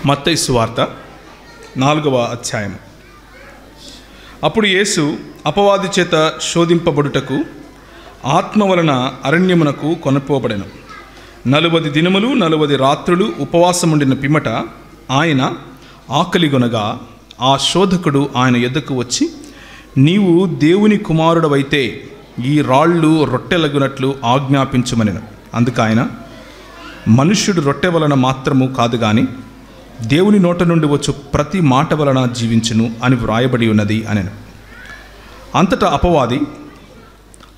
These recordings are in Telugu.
మత్తయి సువార్త 4వ అధ్యాయం. అప్పుడు యేసు అపవాది చేత శోధింపబడుటకు ఆత్మ వలన అరణ్యమునకు కొనుపోబడెను. 40 దినములు 40 రాత్రులు ఉపవాసముండిన పిమ్మట ఆయన ఆకలిగొనగా ఆ శోధకుడు ఆయన యొద్దకు వచ్చి, నీవు దేవుని కుమారుడవైతే ఈ రాళ్ళు రొట్టెలగునట్లు ఆజ్ఞాపించుమనెను. అందుకు ఆయన, మనుష్యుడు రొట్టె వలన మాత్రము కాదు గాని దేవుని నోట నుండి వచ్చు ప్రతి మాట వలన జీవించును అని వ్రాయబడి ఉన్నది అనెను. అంతటా అపవాది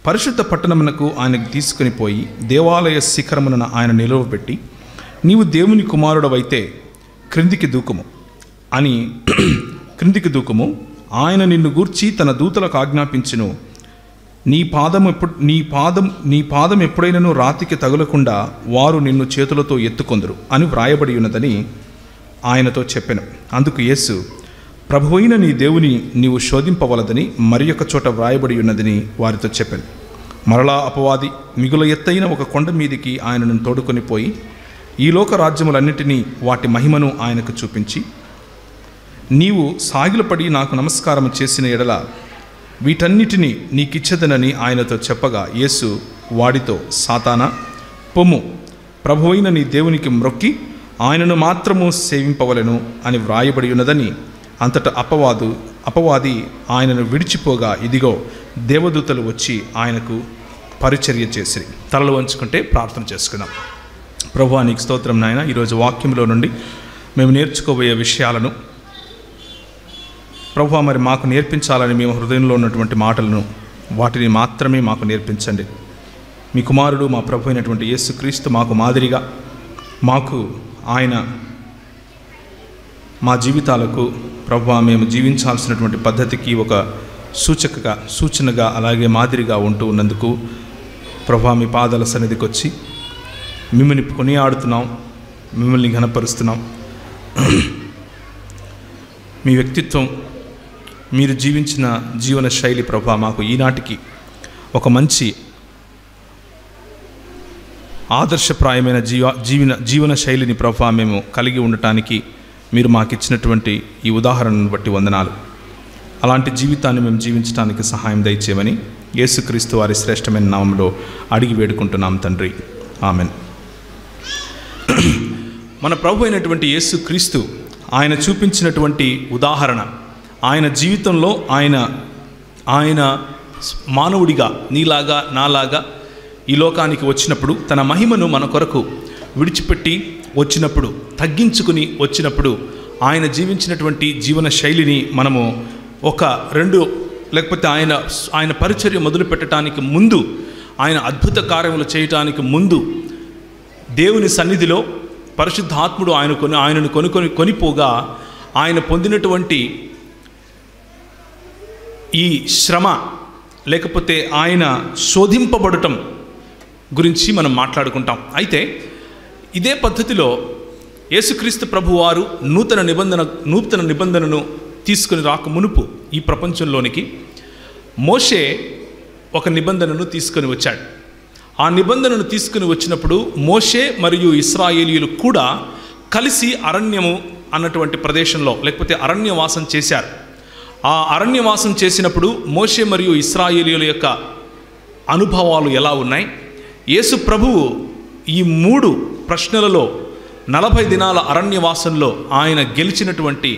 పరిశుద్ధ పట్టణమునకు ఆయనకు తీసుకుని పోయి దేవాలయ శిఖరమున ఆయన నిలువబెట్టి, నీవు దేవుని కుమారుడవైతే క్రిందికి దూకుము, ఆయన నిన్ను గూర్చి తన దూతలకు ఆజ్ఞాపించును, నీ పాదం ఎప్పుడైనను రాతికి తగులకుండా వారు నిన్ను చేతులతో ఎత్తుకొందురు అని వ్రాయబడి ఉన్నదని ఆయనతో చెప్పెను. అందుకు యేసు, ప్రభువైన నీ దేవుని నీవు శోధింపవలదని మరి ఒక చోట వ్రాయబడి ఉన్నదని వారితో చెప్పాను. మరలా అపవాది మిగుల ఎత్తైన ఒక కొండ మీదికి ఆయనను తోడుకొని పోయి ఈ లోక రాజ్యములన్నిటినీ వాటి మహిమను ఆయనకు చూపించి, నీవు సాగిలపడి నాకు నమస్కారం చేసిన ఎడల వీటన్నిటినీ నీకిచ్చదనని ఆయనతో చెప్పగా, యేసు వాడితో, సాతానా పొమ్ము, ప్రభువైన నీ దేవునికి మ్రొక్కి ఆయనను మాత్రము సేవింపవలెను అని వ్రాయబడి ఉన్నదని. అంతటా అపవాది ఆయనను విడిచిపోగా, ఇదిగో దేవదూతలు వచ్చి ఆయనకు పరిచర్య చేసిరి. తలలు వంచుకుంటే ప్రార్థన చేసుకుందాం. ప్రభువా, నీకు స్తోత్రం నాయన. ఈరోజు వాక్యంలో నుండి మేము నేర్చుకోబోయే విషయాలను ప్రభువా మరి మాకు నేర్పించాలని మేము హృదయంలో ఉన్నటువంటి మాటలను వాటిని మాత్రమే మాకు నేర్పించండి. మీ కుమారుడు మా ప్రభు అయినటువంటి యేసుక్రీస్తు మాకు మాదిరిగా, మాకు ఆయన మా జీవితాలకు ప్రభువా మేము జీవించాల్సినటువంటి పద్ధతికి ఒక సూచనగా అలాగే మాదిరిగా ఉంటూ ఉన్నందుకు ప్రభువా మీ పాదాల సన్నిధికి వచ్చి మిమ్మల్ని కొనియాడుతున్నాం, మిమ్మల్ని ఘనపరుస్తున్నాం. మీ వ్యక్తిత్వం, మీరు జీవించిన జీవన శైలి ప్రభువా మాకు ఈనాటికి ఒక మంచి ఆదర్శప్రాయమైన జీవన శైలిని ప్రభువా మేము కలిగి ఉండటానికి మీరు మాకు ఇచ్చినటువంటి ఈ ఉదాహరణను బట్టి వందనాలు. అలాంటి జీవితాన్ని మేము జీవించడానికి సహాయం దయచేయమని యేసుక్రీస్తు వారి శ్రేష్టమైన నామంలో అడిగి వేడుకుంటున్నాం తండ్రి, ఆమెన్. మన ప్రభు అయినటువంటి యేసుక్రీస్తు ఆయన చూపించినటువంటి ఉదాహరణ, ఆయన జీవితంలో ఆయన మానవుడిగా నీలాగా నాలాగా ఈ లోకానికి వచ్చినప్పుడు, తన మహిమను మన కొరకు విడిచిపెట్టి వచ్చినప్పుడు, తగ్గించుకుని వచ్చినప్పుడు, ఆయన జీవించినటువంటి జీవన శైలిని మనము ఒక 2 లేకపోతే ఆయన పరిచర్య మొదలు పెట్టడానికి ముందు, ఆయన అద్భుత కార్యములు చేయటానికి ముందు దేవుని సన్నిధిలో పరిశుద్ధాత్ముడు ఆయనను కొనిపోగా ఆయన పొందినటువంటి ఈ శ్రమ లేకపోతే ఆయన శోధింపబడటం గురించి మనం మాట్లాడుకుంటాం. అయితే ఇదే పద్ధతిలో యేసుక్రీస్తు ప్రభువారు నూతన నిబంధనను తీసుకుని రాక మునుపు ఈ ప్రపంచంలోనికి మోషే ఒక నిబంధనను తీసుకొని వచ్చాడు. ఆ నిబంధనను తీసుకుని వచ్చినప్పుడు మోషే మరియు ఇశ్రాయేలీయులు కూడా కలిసి అరణ్యము అన్నటువంటి ప్రదేశంలో లేకపోతే అరణ్యవాసం చేశారు. ఆ అరణ్యవాసం చేసినప్పుడు మోషే మరియు ఇశ్రాయేలీయుల యొక్క అనుభవాలు ఎలా ఉన్నాయి, యేసు ప్రభువు ఈ 3 ప్రశ్నలలో 40 దినాల అరణ్యవాసంలో ఆయన గెలిచినటువంటి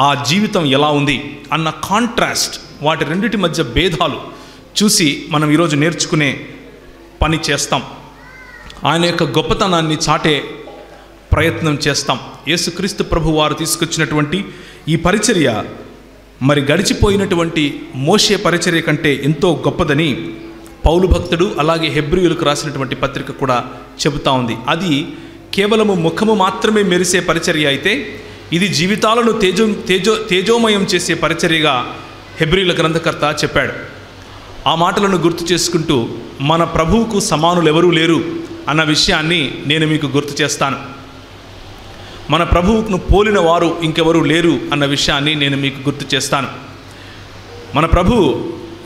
ఆ జీవితం ఎలా ఉంది అన్న కాంట్రాస్ట్, వాటి రెండిటి మధ్య భేదాలు చూసి మనం ఈరోజు నేర్చుకునే పని చేస్తాం. ఆయన యొక్క గొప్పతనాన్ని చాటే ప్రయత్నం చేస్తాం. యేసుక్రీస్తు ప్రభు వారు తీసుకొచ్చినటువంటి ఈ పరిచర్య మరి గడిచిపోయినటువంటి మోషే పరిచర్య కంటే ఎంతో గొప్పదని పౌలు భక్తుడు అలాగే హెబ్రీయులకు రాసినటువంటి పత్రిక కూడా చెబుతా ఉంది. అది కేవలము ముఖము మాత్రమే మెరిసే పరిచర్య అయితే, ఇది జీవితాలను తేజోమయం చేసే పరిచర్యగా హెబ్రీయుల గ్రంథకర్త చెప్పాడు. ఆ మాటలను గుర్తు చేసుకుంటూ మన ప్రభువుకు సమానులు ఎవరూ లేరు అన్న విషయాన్ని నేను మీకు గుర్తు చేస్తాను. మన ప్రభువును పోలిన వారు ఇంకెవరూ లేరు అన్న విషయాన్ని నేను మీకు గుర్తు చేస్తాను. మన ప్రభువు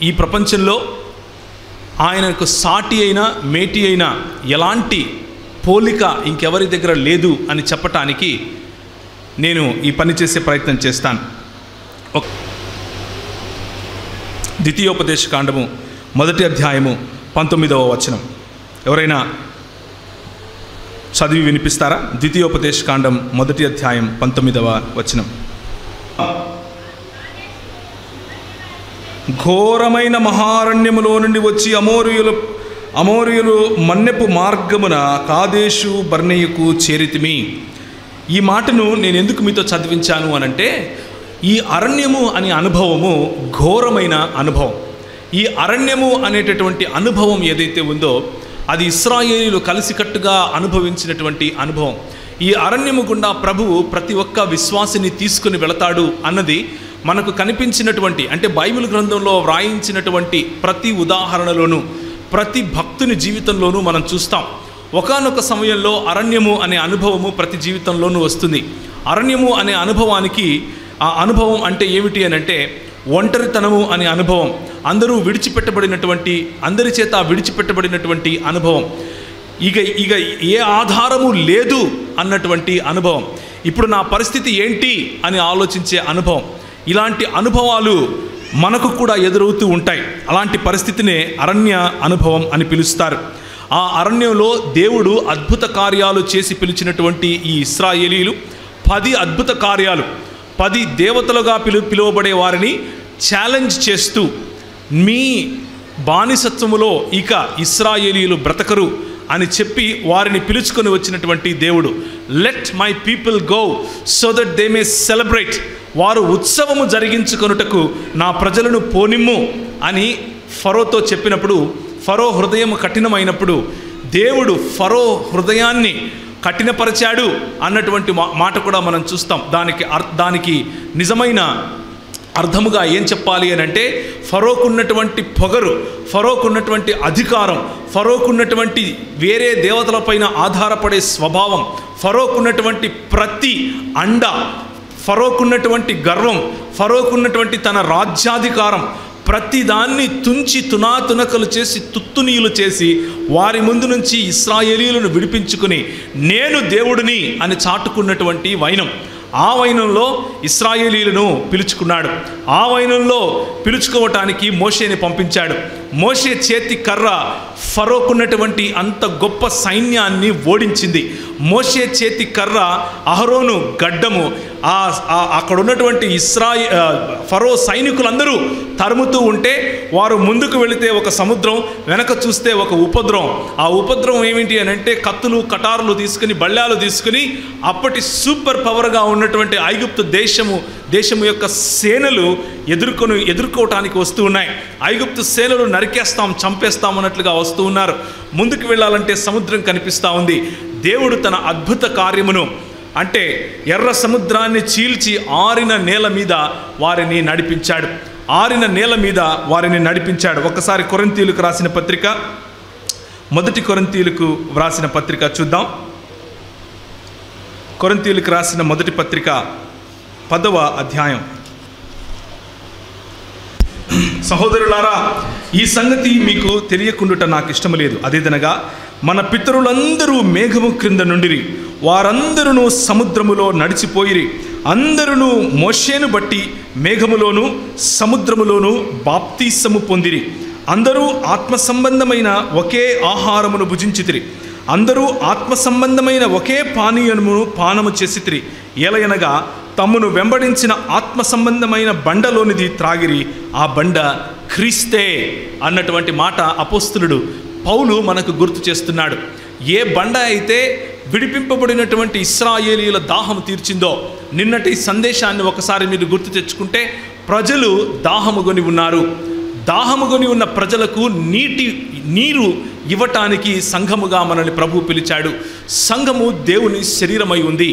ఈ ప్రపంచంలో ఆయనకు సాటి అయిన మేటి అయిన ఎలాంటి పోలిక ఇంకెవరి దగ్గర లేదు అని చెప్పటానికి నేను ఈ పని చేసే ప్రయత్నం చేస్తాను. ద్వితీయోపదేశ కాండము 1వ అధ్యాయము 19వ వచనం ఎవరైనా చదివి వినిపిస్తారా? ద్వితీయోపదేశ కాండం 1వ అధ్యాయం 19వ వచనం. ఘోరమైన మహారణ్యములో నుండి వచ్చి అమోరీయులు మన్నెపు మార్గమున కాదేశు బర్నేయుకు చేరితిమి. ఈ మాటను నేను ఎందుకు మీతో చదివించాను అనంటే, ఈ అరణ్యము అనే అనుభవము ఘోరమైన అనుభవం. ఈ అరణ్యము అనేటటువంటి అనుభవం ఏదైతే ఉందో అది ఇశ్రాయేలీయులు కలిసికట్టుగా అనుభవించినటువంటి అనుభవం. ఈ అరణ్యము గుండా ప్రభువు ప్రతి ఒక్క విశ్వాసిని తీసుకుని వెళతాడు అన్నది మనకు కనిపించినటువంటి, అంటే బైబిల్ గ్రంథంలో వ్రాయించినటువంటి ప్రతి ఉదాహరణలోనూ ప్రతి భక్తుని జీవితంలోనూ మనం చూస్తాం. ఒకానొక సమయంలో అరణ్యము అనే అనుభవము ప్రతి జీవితంలోనూ వస్తుంది. అరణ్యము అనే అనుభవానికి, ఆ అనుభవం అంటే ఏమిటి అని అంటే ఒంటరితనము అనే అనుభవం, అందరూ విడిచిపెట్టబడినటువంటి, అందరి చేత విడిచిపెట్టబడినటువంటి అనుభవం, ఇక ఏ ఆధారము లేదు అన్నటువంటి అనుభవం, ఇప్పుడు నా పరిస్థితి ఏంటి అని ఆలోచించే అనుభవం. ఇలాంటి అనుభవాలు మనకు కూడా ఎదురవుతూ ఉంటాయి. అలాంటి పరిస్థితినే అరణ్య అనుభవం అని పిలుస్తారు. ఆ అరణ్యంలో దేవుడు అద్భుత కార్యాలు చేసి పిలిచినటువంటి ఈ ఇశ్రాయేలీయులు 10 అద్భుత కార్యాలు, 10 దేవతలుగా పిలువబడే వారిని ఛాలెంజ్ చేస్తూ, మీ బానిసత్వములో ఇక ఇశ్రాయేలీయులు బ్రతకరు అని చెప్పి వారిని పిలుచుకొని వచ్చినటువంటి దేవుడు. Let my people go so that they may celebrate, వారు ఉత్సవము జరిగించుకొనుటకు నా ప్రజలను పోనిమ్ము అని ఫరోతో చెప్పినప్పుడు, ఫరో హృదయం కఠినమైనప్పుడు దేవుడు ఫరో హృదయాన్ని కఠినపరిచాడు అన్నటువంటి మాట కూడా మనం చూస్తాం. దానికి నిజమైన అర్థముగా ఏం చెప్పాలి అని అంటే, ఫరోకున్నటువంటి పొగరు, ఫరోకున్నటువంటి అధికారం, ఫరోకున్నటువంటి వేరే దేవతలపైన ఆధారపడే స్వభావం, ఫరోకున్నటువంటి ప్రతి అండ, ఫరోకున్నటువంటి గర్వం, ఫరోకున్నటువంటి తన రాజ్యాధికారం, ప్రతిదాన్ని తుంచి తునాతునకలు చేసి తుత్తునీయులు చేసి వారి ముందు నుంచి ఇశ్రాయేలీయులను విడిపించుకుని నేను దేవుడిని అని చాటుకున్నటువంటి వైనం. ఆ వైనంలో ఇశ్రాయేలీయులను పిలుచుకున్నాడు. ఆ వైనంలో పిలుచుకోవటానికి మోషేని పంపించాడు. మోషే చేతి కర్ర ఫరోకున్నటువంటి అంత గొప్ప సైన్యాన్ని ఓడించింది. మోషే చేతి కర్ర అహరోను గడ్డము అక్కడ ఉన్నటువంటి ఫరో సైనికులందరూ తరుముతూ ఉంటే వారు ముందుకు వెళితే ఒక సముద్రం, వెనక చూస్తే ఒక ఉపద్రవం. ఆ ఉపద్రవం ఏమిటి అని అంటే కత్తులు కటారులు తీసుకుని బళ్ళాలు తీసుకుని అప్పటి సూపర్ పవర్గా ఉన్నటువంటి ఐగుప్తు దేశము యొక్క సేనలు ఎదుర్కోవటానికి వస్తూ ఉన్నాయి. ఐగుప్తు సేనలు నరికేస్తాం, చంపేస్తాం అన్నట్లుగా వస్తూ ఉన్నారు. ముందుకు వెళ్ళాలంటే సముద్రం కనిపిస్తూ ఉంది. దేవుడు తన అద్భుత కార్యమును, అంటే ఎర్ర సముద్రాన్ని చీల్చి ఆరిన నేల మీద వారిని నడిపించాడు. ఆరిన నేల మీద వారిని నడిపించాడు. ఒకసారి కొరింథీయులకు రాసిన పత్రిక, 1 కొరింథీయులకు వ్రాసిన పత్రిక చూద్దాం. కొరింథీయులకు రాసిన 1 పత్రిక 10వ అధ్యాయం. సహోదరులారా, ఈ సంగతి మీకు తెలియకుండుట నాకు ఇష్టము లేదు. అదేదనగా మన పితరులందరూ మేఘము క్రింద నుండిరి, వారందరూ సముద్రములో నడిచిపోయిరి. అందరూ మోషేను బట్టి మేఘములోను సముద్రములోను బాప్తీసము పొందిరి. అందరూ ఆత్మ సంబంధమైన ఒకే ఆహారమును భుజించితిరి. అందరూ ఆత్మ సంబంధమైన ఒకే పానీయమును పానము చేసితిరి. ఏలయనగా తమ్మును వెంబడించిన ఆత్మ సంబంధమైన బండలోనిది త్రాగిరి, ఆ బండ క్రీస్తే అన్నటువంటి మాట అపోస్తలుడు పౌలు మనకు గుర్తు చేస్తున్నాడు. ఏ బండ అయితే విడిపింపబడినటువంటి ఇశ్రాయేలీయుల దాహము తీర్చిందో, నిన్నటి సందేశాన్ని ఒకసారి మీరు గుర్తు తెచ్చుకుంటే, ప్రజలు దాహముగొని ఉన్నారు. దాహముగొని ఉన్న ప్రజలకు నీరు ఇవ్వటానికి సంఘముగా మనల్ని ప్రభు పిలిచాడు. సంఘము దేవుని శరీరమై ఉంది.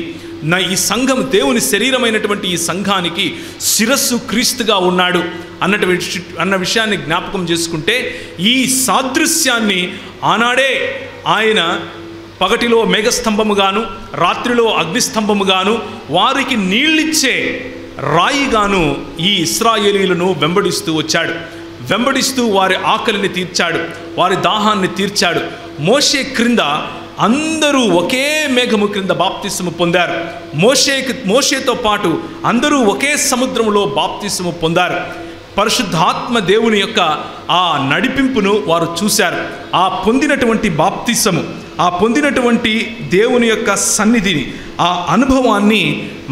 ఈ సంఘం దేవుని శరీరమైనటువంటి ఈ సంఘానికి శిరస్సు క్రీస్తుగా ఉన్నాడు అన్న విషయాన్ని జ్ఞాపకం చేసుకుంటే, ఈ సాదృశ్యాన్ని ఆనాడే ఆయన పగటిలో మేఘస్తంభముగాను రాత్రిలో అగ్నిస్తంభముగాను వారికి నీళ్ళిచ్చే రాయిగాను ఈ ఇశ్రాయేలీయులను వెంబడిస్తూ వచ్చాడు. వెంబడిస్తూ వారి ఆకలిని తీర్చాడు, వారి దాహాన్ని తీర్చాడు. మోషే క్రింద అందరూ ఒకే మేఘము క్రింద బాప్తిస్మము పొందారు. మోషేతో పాటు అందరూ ఒకే సముద్రంలో బాప్తిస్మము పొందారు. పరిశుద్ధాత్మ దేవుని యొక్క ఆ నడిపింపును వారు చూశారు. ఆ పొందినటువంటి బాప్తిస్మము, ఆ పొందినటువంటి దేవుని యొక్క సన్నిధిని, ఆ అనుభవాన్ని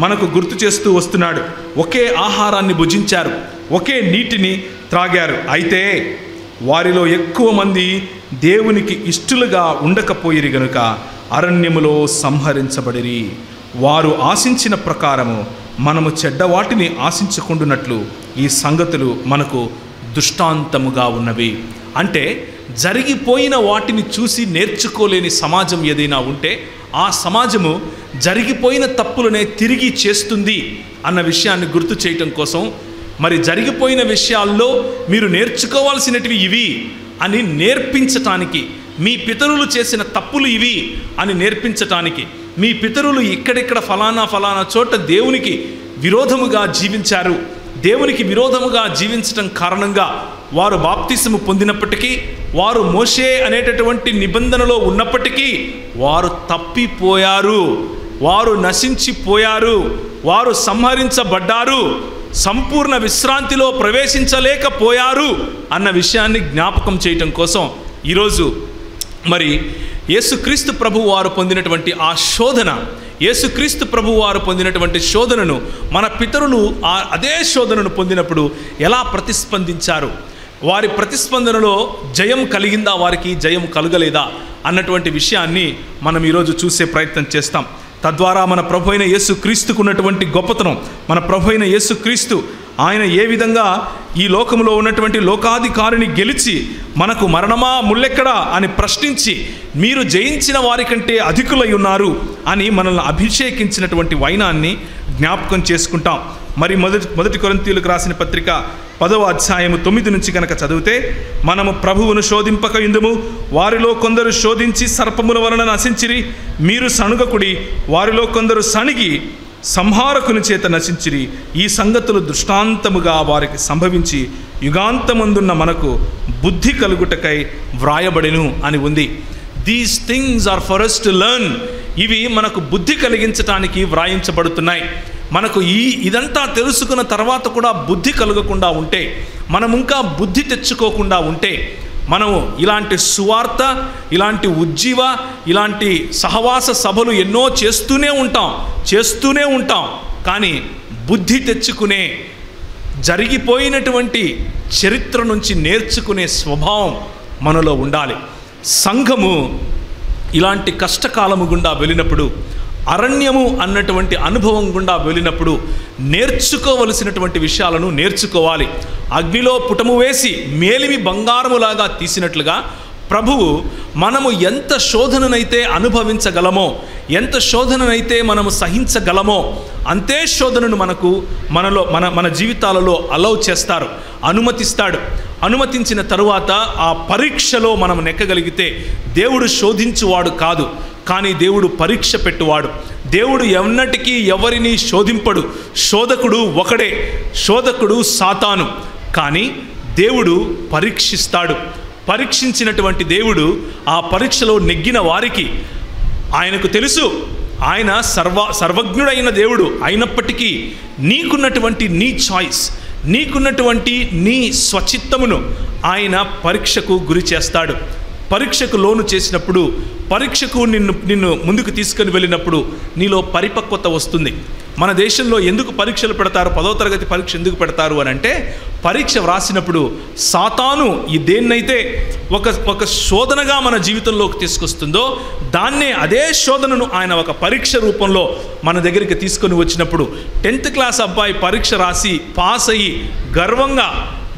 మనకు గుర్తు చేస్తూ వస్తున్నాడు. ఒకే ఆహారాన్ని భుజించారు, ఒకే నీటిని త్రాగారు. అయితే వారిలో ఎక్కువ మంది దేవునికి ఇష్టలుగా ఉండకపోయిరి గనుక అరణ్యములో సంహరించబడిరి. వారు ఆశించిన ప్రకారము మనము చెడ్డవాటిని ఆశించకుండునట్లు ఈ సంగతులు మనకు దృష్టాంతముగా ఉన్నవి. అంటే జరిగిపోయిన వాటిని చూసి నేర్చుకోలేని సమాజం ఏదైనా ఉంటే ఆ సమాజము జరిగిపోయిన తప్పులనే తిరిగి చేస్తుంది అన్న విషయాన్ని గుర్తు చేయటం కోసం, మరి జరిగిపోయిన విషయాల్లో మీరు నేర్చుకోవాల్సినవి ఇవి అని నేర్పించటానికి, మీ పితరులు చేసిన తప్పులు ఇవి అని నేర్పించటానికి, మీ పితరులు ఇక్కడిక్కడ ఫలానా చోట దేవునికి విరోధముగా జీవించారు, దేవునికి విరోధముగా జీవించటం కారణంగా వారు బాప్తిస్మము పొందినప్పటికీ, వారు మోషే అనేటటువంటి నిబంధనలో ఉన్నప్పటికీ వారు తప్పిపోయారు, వారు నశించిపోయారు, వారు సంహరించబడ్డారు, సంపూర్ణ విశ్రాంతిలో ప్రవేశించలేకపోయారు అన్న విషయాన్ని జ్ఞాపకం చేయటం కోసం ఈరోజు మరి యేసుక్రీస్తు ప్రభు వారు పొందినటువంటి ఆ శోధన, యేసుక్రీస్తు ప్రభు వారు పొందినటువంటి శోధనను మన పితరులు అదే శోధనను పొందినప్పుడు ఎలా ప్రతిస్పందించారు, వారి ప్రతిస్పందనలో జయం కలిగిందా, వారికి జయం కలగలేదా అన్నటువంటి విషయాన్ని మనం ఈరోజు చూసే ప్రయత్నం చేస్తాం. తద్వారా మన ప్రభు అయిన యేసుక్రీస్తుకు ఉన్నటువంటి గొప్పతనం, మన ప్రభు అయిన యేసుక్రీస్తు ఆయన ఏ విధంగా ఈ లోకంలో ఉన్నటువంటి లోకాధికారిని గెలిచి మనకు మరణమా ముల్లెక్కడా అని ప్రశ్నించి మీరు జయించిన వారి కంటే అధికులై ఉన్నారు అని మనల్ని అభిషేకించినటువంటి వైనాన్ని జ్ఞాపకం చేసుకుంటాం. మరి మొదటి కొరింథీయులకు రాసిన పత్రిక 10వ అధ్యాయము 9 నుంచి కనుక చదివితే, మనము ప్రభువును శోధింపక ఇందుము, వారిలో కొందరు శోధించి సర్పముల వలన నశించిరి, మీరు సణుగకుడి, వారిలో కొందరు సణిగి సంహారకుని చేత నశించిరి, ఈ సంగతులు దృష్టాంతముగా వారికి సంభవించి యుగాంతమందున్న మనకు బుద్ధి కలుగుటకై వ్రాయబడెను అని ఉంది. These things are for us to learn. ఇవి మనకు బుద్ధి కలిగించటానికి వ్రాయించబడుతున్నాయి. మనకు ఇదంతా తెలుసుకున్న తర్వాత కూడా బుద్ధి కలగకుండా ఉంటే, మనం ఇంకా బుద్ధి తెచ్చుకోకుండా ఉంటే, మనము ఇలాంటి సువార్త, ఇలాంటి ఉజ్జీవ, ఇలాంటి సహవాస సభలు ఎన్నో చేస్తూనే ఉంటాం. కానీ బుద్ధి తెచ్చుకునే, జరిగిపోయినటువంటి చరిత్ర నుంచి నేర్చుకునే స్వభావం మనలో ఉండాలి. సంఘము ఇలాంటి కష్టకాలము గుండా వెళ్ళినప్పుడు, అరణ్యము అన్నటువంటి అనుభవం గుండా వెళ్ళినప్పుడు నేర్చుకోవలసినటువంటి విషయాలను నేర్చుకోవాలి. అగ్నిలో పుటము వేసి మేలిమి బంగారములాగా తీసినట్లుగా ప్రభువు మనము ఎంత శోధననైతే అనుభవించగలమో, ఎంత శోధననైతే మనము సహించగలమో అంతే శోధనను మన జీవితాలలో అలౌ చేస్తారు, అనుమతిస్తాడు. అనుమతించిన తరువాత ఆ పరీక్షలో మనం నెక్కగలిగితే దేవుడు శోధించువాడు కాదు, కానీ దేవుడు పరీక్ష పెట్టువాడు. దేవుడు ఎన్నటికీ ఎవరిని శోధింపడు. శోధకుడు ఒకడే, శోధకుడు సాతాను. కానీ దేవుడు పరీక్షిస్తాడు. పరీక్షించినటువంటి దేవుడు ఆ పరీక్షలో నెగ్గిన వారికి, ఆయనకు తెలుసు ఆయన సర్వజ్ఞుడైన దేవుడు అయినప్పటికీ నీకున్నటువంటి నీ చాయిస్, నీకున్నటువంటి నీ స్వచిత్తమును ఆయన పరీక్షకు గురి చేస్తాడు. పరీక్షకు లోను చేసినప్పుడు, పరీక్షకు నిన్ను ముందుకు తీసుకొని వెళ్ళినప్పుడు నీలో పరిపక్వత వస్తుంది. మన దేశంలో ఎందుకు పరీక్షలు పెడతారు, 10వ తరగతి పరీక్ష ఎందుకు పెడతారు అని అంటే, పరీక్ష వ్రాసినప్పుడు సాతాను ఈ దేన్నైతే ఒక శోధనగా మన జీవితంలోకి తీసుకొస్తుందో దాన్నే, అదే శోధనను ఆయన ఒక పరీక్ష రూపంలో మన దగ్గరికి తీసుకొని వచ్చినప్పుడు, 10th క్లాస్ అబ్బాయి పరీక్ష రాసి పాస్ అయ్యి గర్వంగా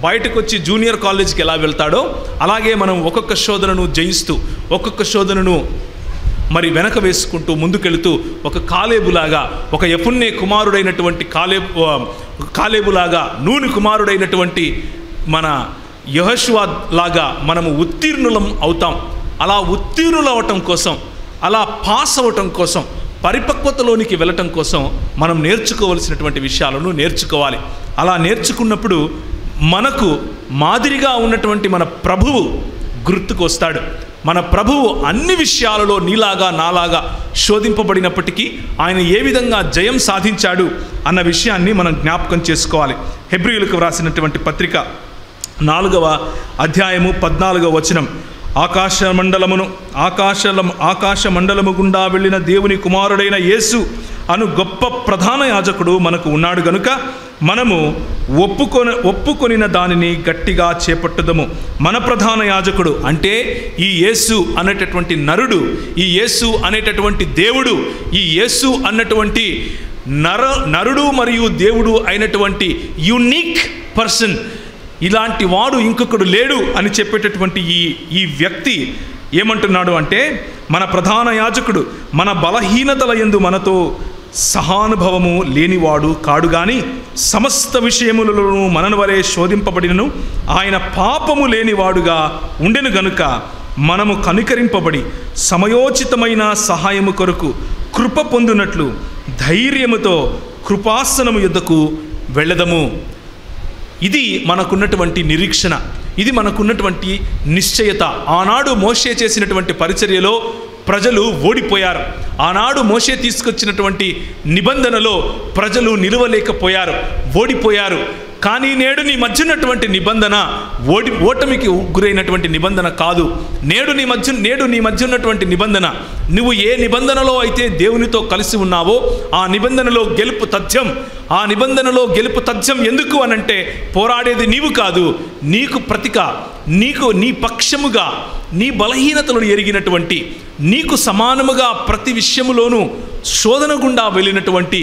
బయటకు వచ్చి జూనియర్ కాలేజీకి ఎలా వెళ్తాడో అలాగే మనం ఒక్కొక్క శోధనను జయిస్తూ, ఒక్కొక్క శోధనను మరి వెనక వేసుకుంటూ ముందుకెళుతూ, ఒక కాలేబులాగా, ఒక యెఫున్నె కుమారుడైనటువంటి కాలేబులాగా, నూని కుమారుడైనటువంటి మన యెహోషువ లాగా మనము ఉత్తీర్ణులం అవుతాం. అలా ఉత్తీర్ణులు అవటం కోసం, అలా పాస్ అవ్వటం కోసం, పరిపక్వతలోనికి వెళ్ళటం కోసం మనం నేర్చుకోవలసినటువంటి విషయాలను నేర్చుకోవాలి. అలా నేర్చుకున్నప్పుడు మనకు మాదిరిగా ఉన్నటువంటి మన ప్రభువు గుర్తుకు వస్తాడు. మన ప్రభువు అన్ని విషయాలలో నీలాగా నాలాగా శోధింపబడినప్పటికీ ఆయన ఏ విధంగా జయం సాధించాడు అన్న విషయాన్ని మనం జ్ఞాపకం చేసుకోవాలి. హెబ్రీయులకు వ్రాసినటువంటి పత్రిక 4వ అధ్యాయము 14వ వచనం, ఆకాశ మండలము గుండా వెళ్ళిన దేవుని కుమారుడైన యేసు అను గొప్ప ప్రధాన యాజకుడు మనకు ఉన్నాడు గనుక మనము ఒప్పుకొనిన దానిని గట్టిగా చేపట్టుదము. మన ప్రధాన యాజకుడు అంటే ఈ యేసు అనేటటువంటి నరుడు, ఈ యేసు అనేటటువంటి దేవుడు, ఈ యేసు అన్నటువంటి నరుడు మరియు దేవుడు అయినటువంటి యూనిక్ పర్సన్, ఇలాంటి వాడు ఇంకొకడు లేడు అని చెప్పేటటువంటి ఈ వ్యక్తి ఏమంటున్నాడు అంటే, మన ప్రధాన యాజకుడు మన బలహీనతల యందు మనతో సహానుభవము లేనివాడు కాడు గాని సమస్త విషయములను మనను వలె శోధింపబడినను ఆయన పాపము లేనివాడుగా ఉండెను గనుక మనము కనికరింపబడి సమయోచితమైన సహాయము కొరకు కృప పొందునట్లు ధైర్యముతో కృపాసనము యొద్దకు వెళ్ళదము. ఇది మనకున్నటువంటి నిరీక్షణ, ఇది మనకున్నటువంటి నిశ్చయత. ఆనాడు మోషే చేసినటువంటి పరిచర్యలో ప్రజలు ఓడిపోయారు. ఆనాడు మోషే తీసుకొచ్చినటువంటి నిబంధనలో ప్రజలు నిలవలేకపోయారు, ఓడిపోయారు. కానీ నేడు నీ మధ్య ఉన్నటువంటి నిబంధన ఓటమికి గురైనటువంటి నిబంధన కాదు. నేడు నీ మధ్య ఉన్నటువంటి నిబంధన, నువ్వు ఏ నిబంధనలో అయితే దేవునితో కలిసి ఉన్నావో ఆ నిబంధనలో గెలుపు తథ్యం. ఆ నిబంధనలో గెలుపు తథ్యం ఎందుకు అనంటే, పోరాడేది నీవు కాదు, నీకు ప్రతిగా, నీ పక్షముగా, నీ బలహీనతలను ఎరిగినటువంటి, నీకు సమానముగా ప్రతి విషయములోనూ శోధన గుండా వెళ్ళినటువంటి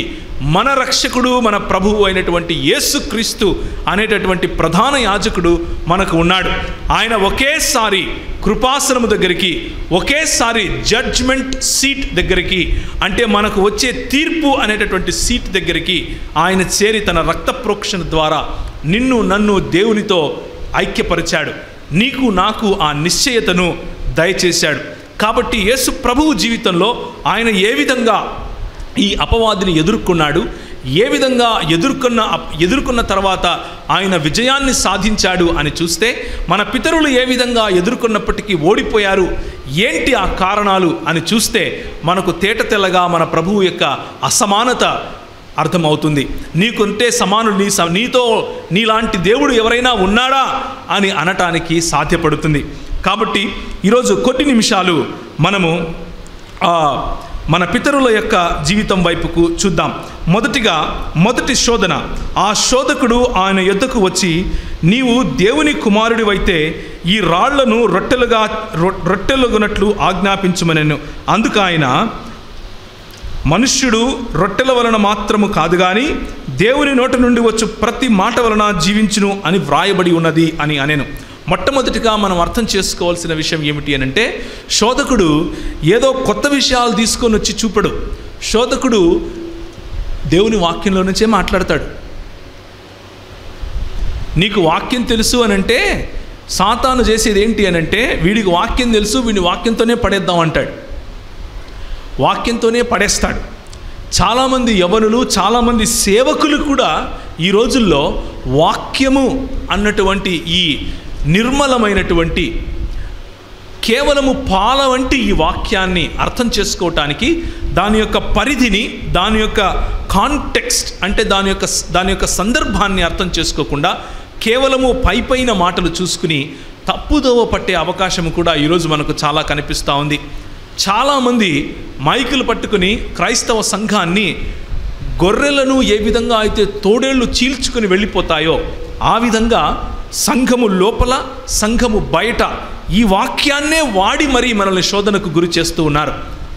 మన రక్షకుడు, మన ప్రభువు అయినటువంటి యేసుక్రీస్తు అనేటటువంటి ప్రధాన యాజకుడు మనకు ఉన్నాడు. ఆయన ఒకేసారి కృపాసనము దగ్గరికి, ఒకేసారి జడ్జ్మెంట్ సీట్ దగ్గరికి, అంటే మనకు వచ్చే తీర్పు అనేటటువంటి సీట్ దగ్గరికి ఆయన చేరి తన రక్త ప్రోక్షణ ద్వారా నిన్ను నన్ను దేవునితో ఐక్యపరిచాడు. నీకు నాకు ఆ నిశ్చయతను దయచేశాడు. కాబట్టి యేసు ప్రభువు జీవితంలో ఆయన ఏ విధంగా ఈ అపవాదిని ఎదుర్కొన్నాడు, ఏ విధంగా ఎదుర్కొన్న తర్వాత ఆయన విజయాన్ని సాధించాడు అని చూస్తే, మన పితరులు ఏ విధంగా ఎదుర్కొన్నప్పటికీ ఓడిపోయారు, ఏంటి ఆ కారణాలు అని చూస్తే మనకు తేటతెల్లగా మన ప్రభువు యొక్క అసమానత అర్థమవుతుంది. నీకుంటే సమానుడు, నీతో నీలాంటి దేవుడు ఎవరైనా ఉన్నాడా అని అనటానికి సాధ్యపడుతుంది. కాబట్టి ఈరోజు కొన్ని నిమిషాలు మనము మన పితరుల యొక్క జీవితం వైపుకు చూద్దాం. మొదటి శోధన. ఆ శోధకుడు ఆయన యొద్దకు వచ్చి, నీవు దేవుని కుమారుడివైతే ఈ రాళ్లను రొట్టెలుగునట్లు ఆజ్ఞాపించుమనెను. అందుకు ఆయన, మనుష్యుడు రొట్టెల వలన మాత్రము కాదు గాని దేవుని నోటి నుండి వచ్చు ప్రతి మాట వలన జీవించును అని వ్రాయబడి ఉన్నది అని అనెను. మొట్టమొదటిగా మనం అర్థం చేసుకోవాల్సిన విషయం ఏమిటి అనంటే, శోధకుడు ఏదో కొత్త విషయాలు తీసుకొని వచ్చి చూపడు. శోధకుడు దేవుని వాక్యంలో నుంచే మాట్లాడతాడు. నీకు వాక్యం తెలుసు అనంటే, సాతాను చేసేది ఏంటి అనంటే, వీడికి వాక్యం తెలుసు, వీడిని వాక్యంతోనే పడేద్దాం అంటాడు, వాక్యంతోనే పడేస్తాడు. చాలామంది యవనులు, చాలామంది సేవకులు కూడా ఈ రోజుల్లో వాక్యము అన్నటువంటి ఈ నిర్మలమైనటువంటి కేవలము పాల వంటి ఈ వాక్యాన్ని అర్థం చేసుకోవటానికి, దాని యొక్క పరిధిని, దాని యొక్క కాంటెక్స్ట్ అంటే దాని యొక్క సందర్భాన్ని అర్థం చేసుకోకుండా కేవలము పైపైన మాటలు చూసుకుని తప్పుదోవ పట్టే అవకాశం కూడా ఈరోజు మనకు చాలా కనిపిస్తూ ఉంది. చాలామంది మైకులు పట్టుకుని క్రైస్తవ సంఘాన్ని గొర్రెలను ఏ విధంగా అయితే తోడేళ్ళు చీల్చుకుని వెళ్ళిపోతాయో ఆ విధంగా సంఘము లోపల, సంఘము బయట ఈ వాక్యాన్నే వాడి మరీ మనల్ని శోధనకు గురి చేస్తూ ఉన్నారు.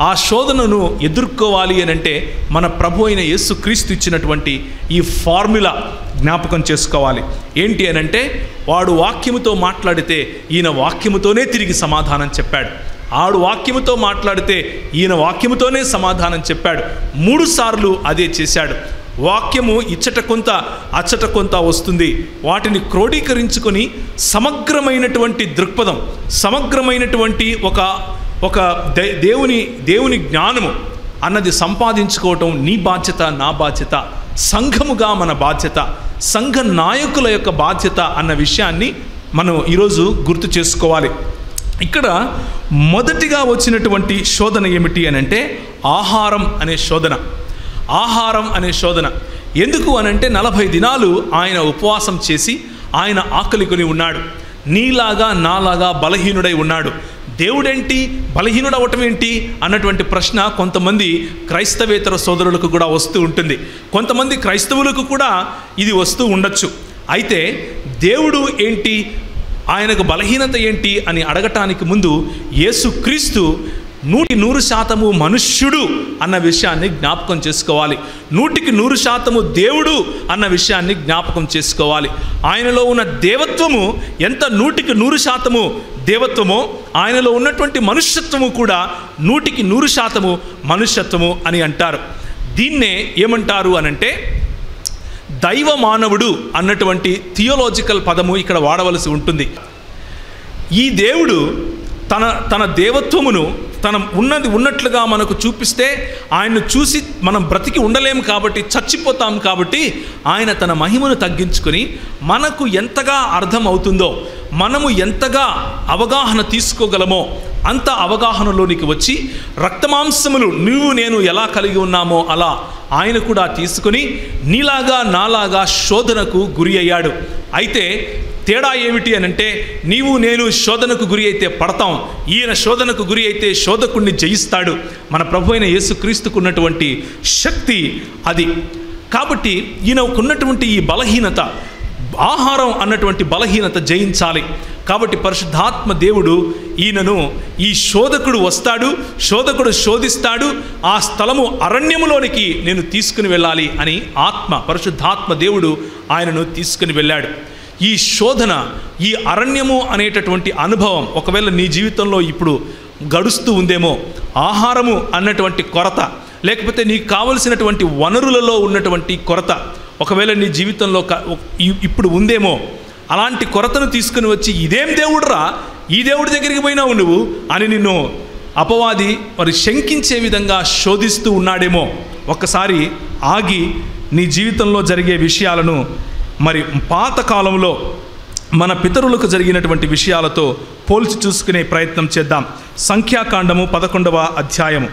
ఆ శోధనను ఎదుర్కోవాలి అనంటే మన ప్రభు అయిన యేసుక్రీస్తు ఇచ్చినటువంటి ఈ ఫార్ములా జ్ఞాపకం చేసుకోవాలి. ఏంటి అనంటే, వాడు వాక్యముతో మాట్లాడితే ఈయన వాక్యముతోనే తిరిగి సమాధానం చెప్పాడు. ఆడు వాక్యముతో మాట్లాడితే ఈయన వాక్యముతోనే సమాధానం చెప్పాడు. 3 సార్లు అదే చేశాడు. వాక్యము ఇచ్చట కొంత అచ్చట కొంత వస్తుంది. వాటిని క్రోడీకరించుకొని సమగ్రమైనటువంటి దృక్పథం, సమగ్రమైనటువంటి ఒక దేవుని జ్ఞానము అన్నది సంపాదించుకోవటం నీ బాధ్యత, నా బాధ్యత, సంఘముగా మన బాధ్యత, సంఘ నాయకుల యొక్క బాధ్యత అన్న విషయాన్ని మనం ఈరోజు గుర్తు చేసుకోవాలి. ఇక్కడ మొదటిగా వచ్చినటువంటి శోధన ఏమిటి అని అంటే ఆహారం అనే శోధన. ఆహారం అనే శోధన ఎందుకు అనంటే 40 దినాలు ఆయన ఉపవాసం చేసి ఆయన ఆకలి కొని ఉన్నాడు. నీలాగా నాలాగా బలహీనుడై ఉన్నాడు. దేవుడేంటి బలహీనుడు అవటం ఏంటి అన్నటువంటి ప్రశ్న కొంతమంది క్రైస్తవేతర సోదరులకు కూడా వస్తూ ఉంటుంది. కొంతమంది క్రైస్తవులకు కూడా ఇది వస్తూ ఉండొచ్చు. అయితే దేవుడు ఏంటి, ఆయనకు బలహీనత ఏంటి అని అడగటానికి ముందు యేసుక్రీస్తు 100% మనుష్యుడు అన్న విషయాన్ని జ్ఞాపకం చేసుకోవాలి. 100% దేవుడు అన్న విషయాన్ని జ్ఞాపకం చేసుకోవాలి. ఆయనలో ఉన్న దేవత్వము ఎంత 100% దేవత్వమో ఆయనలో ఉన్నటువంటి మనుష్యత్వము కూడా 100% మనుష్యత్వము అని అంటారు. దీన్నే ఏమంటారు అనంటే దైవ మానవుడు అన్నటువంటి థియోలాజికల్ పదము ఇక్కడ వాడవలసి ఉంటుంది. ఈ దేవుడు తన దేవత్వమును తన ఉన్నట్లుగా మనకు చూపిస్తే ఆయన్ను చూసి మనం బ్రతికి ఉండలేము కాబట్టి, చచ్చిపోతాం కాబట్టి ఆయన తన మహిమను తగ్గించుకొని మనకు ఎంతగా అర్థం అవుతుందో, మనము ఎంతగా అవగాహన తీసుకోగలమో అంత అవగాహనలోనికి వచ్చి రక్తమాంసములు నువ్వు నేను ఎలా కలిగి ఉన్నామో అలా ఆయన కూడా తీసుకొని నీలాగా నాలాగా శోధనకు గురి అయ్యాడు. అయితే తేడా ఏమిటి అనంటే నీవు నేను శోధనకు గురి అయితే పడతాం, ఈయన శోధనకు గురి అయితే శోధకుణ్ణి జయిస్తాడు. మన ప్రభు అయిన యేసుక్రీస్తుకు ఉన్నటువంటి శక్తి అది. కాబట్టి ఈయనకున్నటువంటి ఈ బలహీనత, ఆహారం అన్నటువంటి బలహీనత జయించాలి. కాబట్టి పరిశుద్ధాత్మ దేవుడు ఈయనను ఈ శోధకుడు వస్తాడు, శోధకుడు శోధిస్తాడు, ఆ స్థలము అరణ్యములోనికి నేను తీసుకుని వెళ్ళాలి అని పరిశుద్ధాత్మ దేవుడు ఆయనను తీసుకుని వెళ్ళాడు. ఈ శోధన, ఈ అరణ్యము అనేటటువంటి అనుభవం ఒకవేళ నీ జీవితంలో ఇప్పుడు గడుస్తూ ఉందేమో, ఆహారము అన్నటువంటి కొరత, లేకపోతే నీకు కావలసినటువంటి వనరులలో ఉన్నటువంటి కొరత ఒకవేళ నీ జీవితంలో ఇప్పుడు ఉందేమో, అలాంటి కొరతను తీసుకుని వచ్చి ఇదేం దేవుడురా, ఈ దేవుడి దగ్గరికి పోయినావు నువ్వు అని నిన్ను అపవాది మరి శంకించే విధంగా శోధిస్తూ ఉన్నాడేమో. ఒక్కసారి ఆగి నీ జీవితంలో జరిగే విషయాలను మరి పాతకాలంలో మన పితరులకు జరిగినటువంటి విషయాలతో పోల్చి చూసుకునే ప్రయత్నం చేద్దాం. సంఖ్యాకాండము 11వ అధ్యాయము.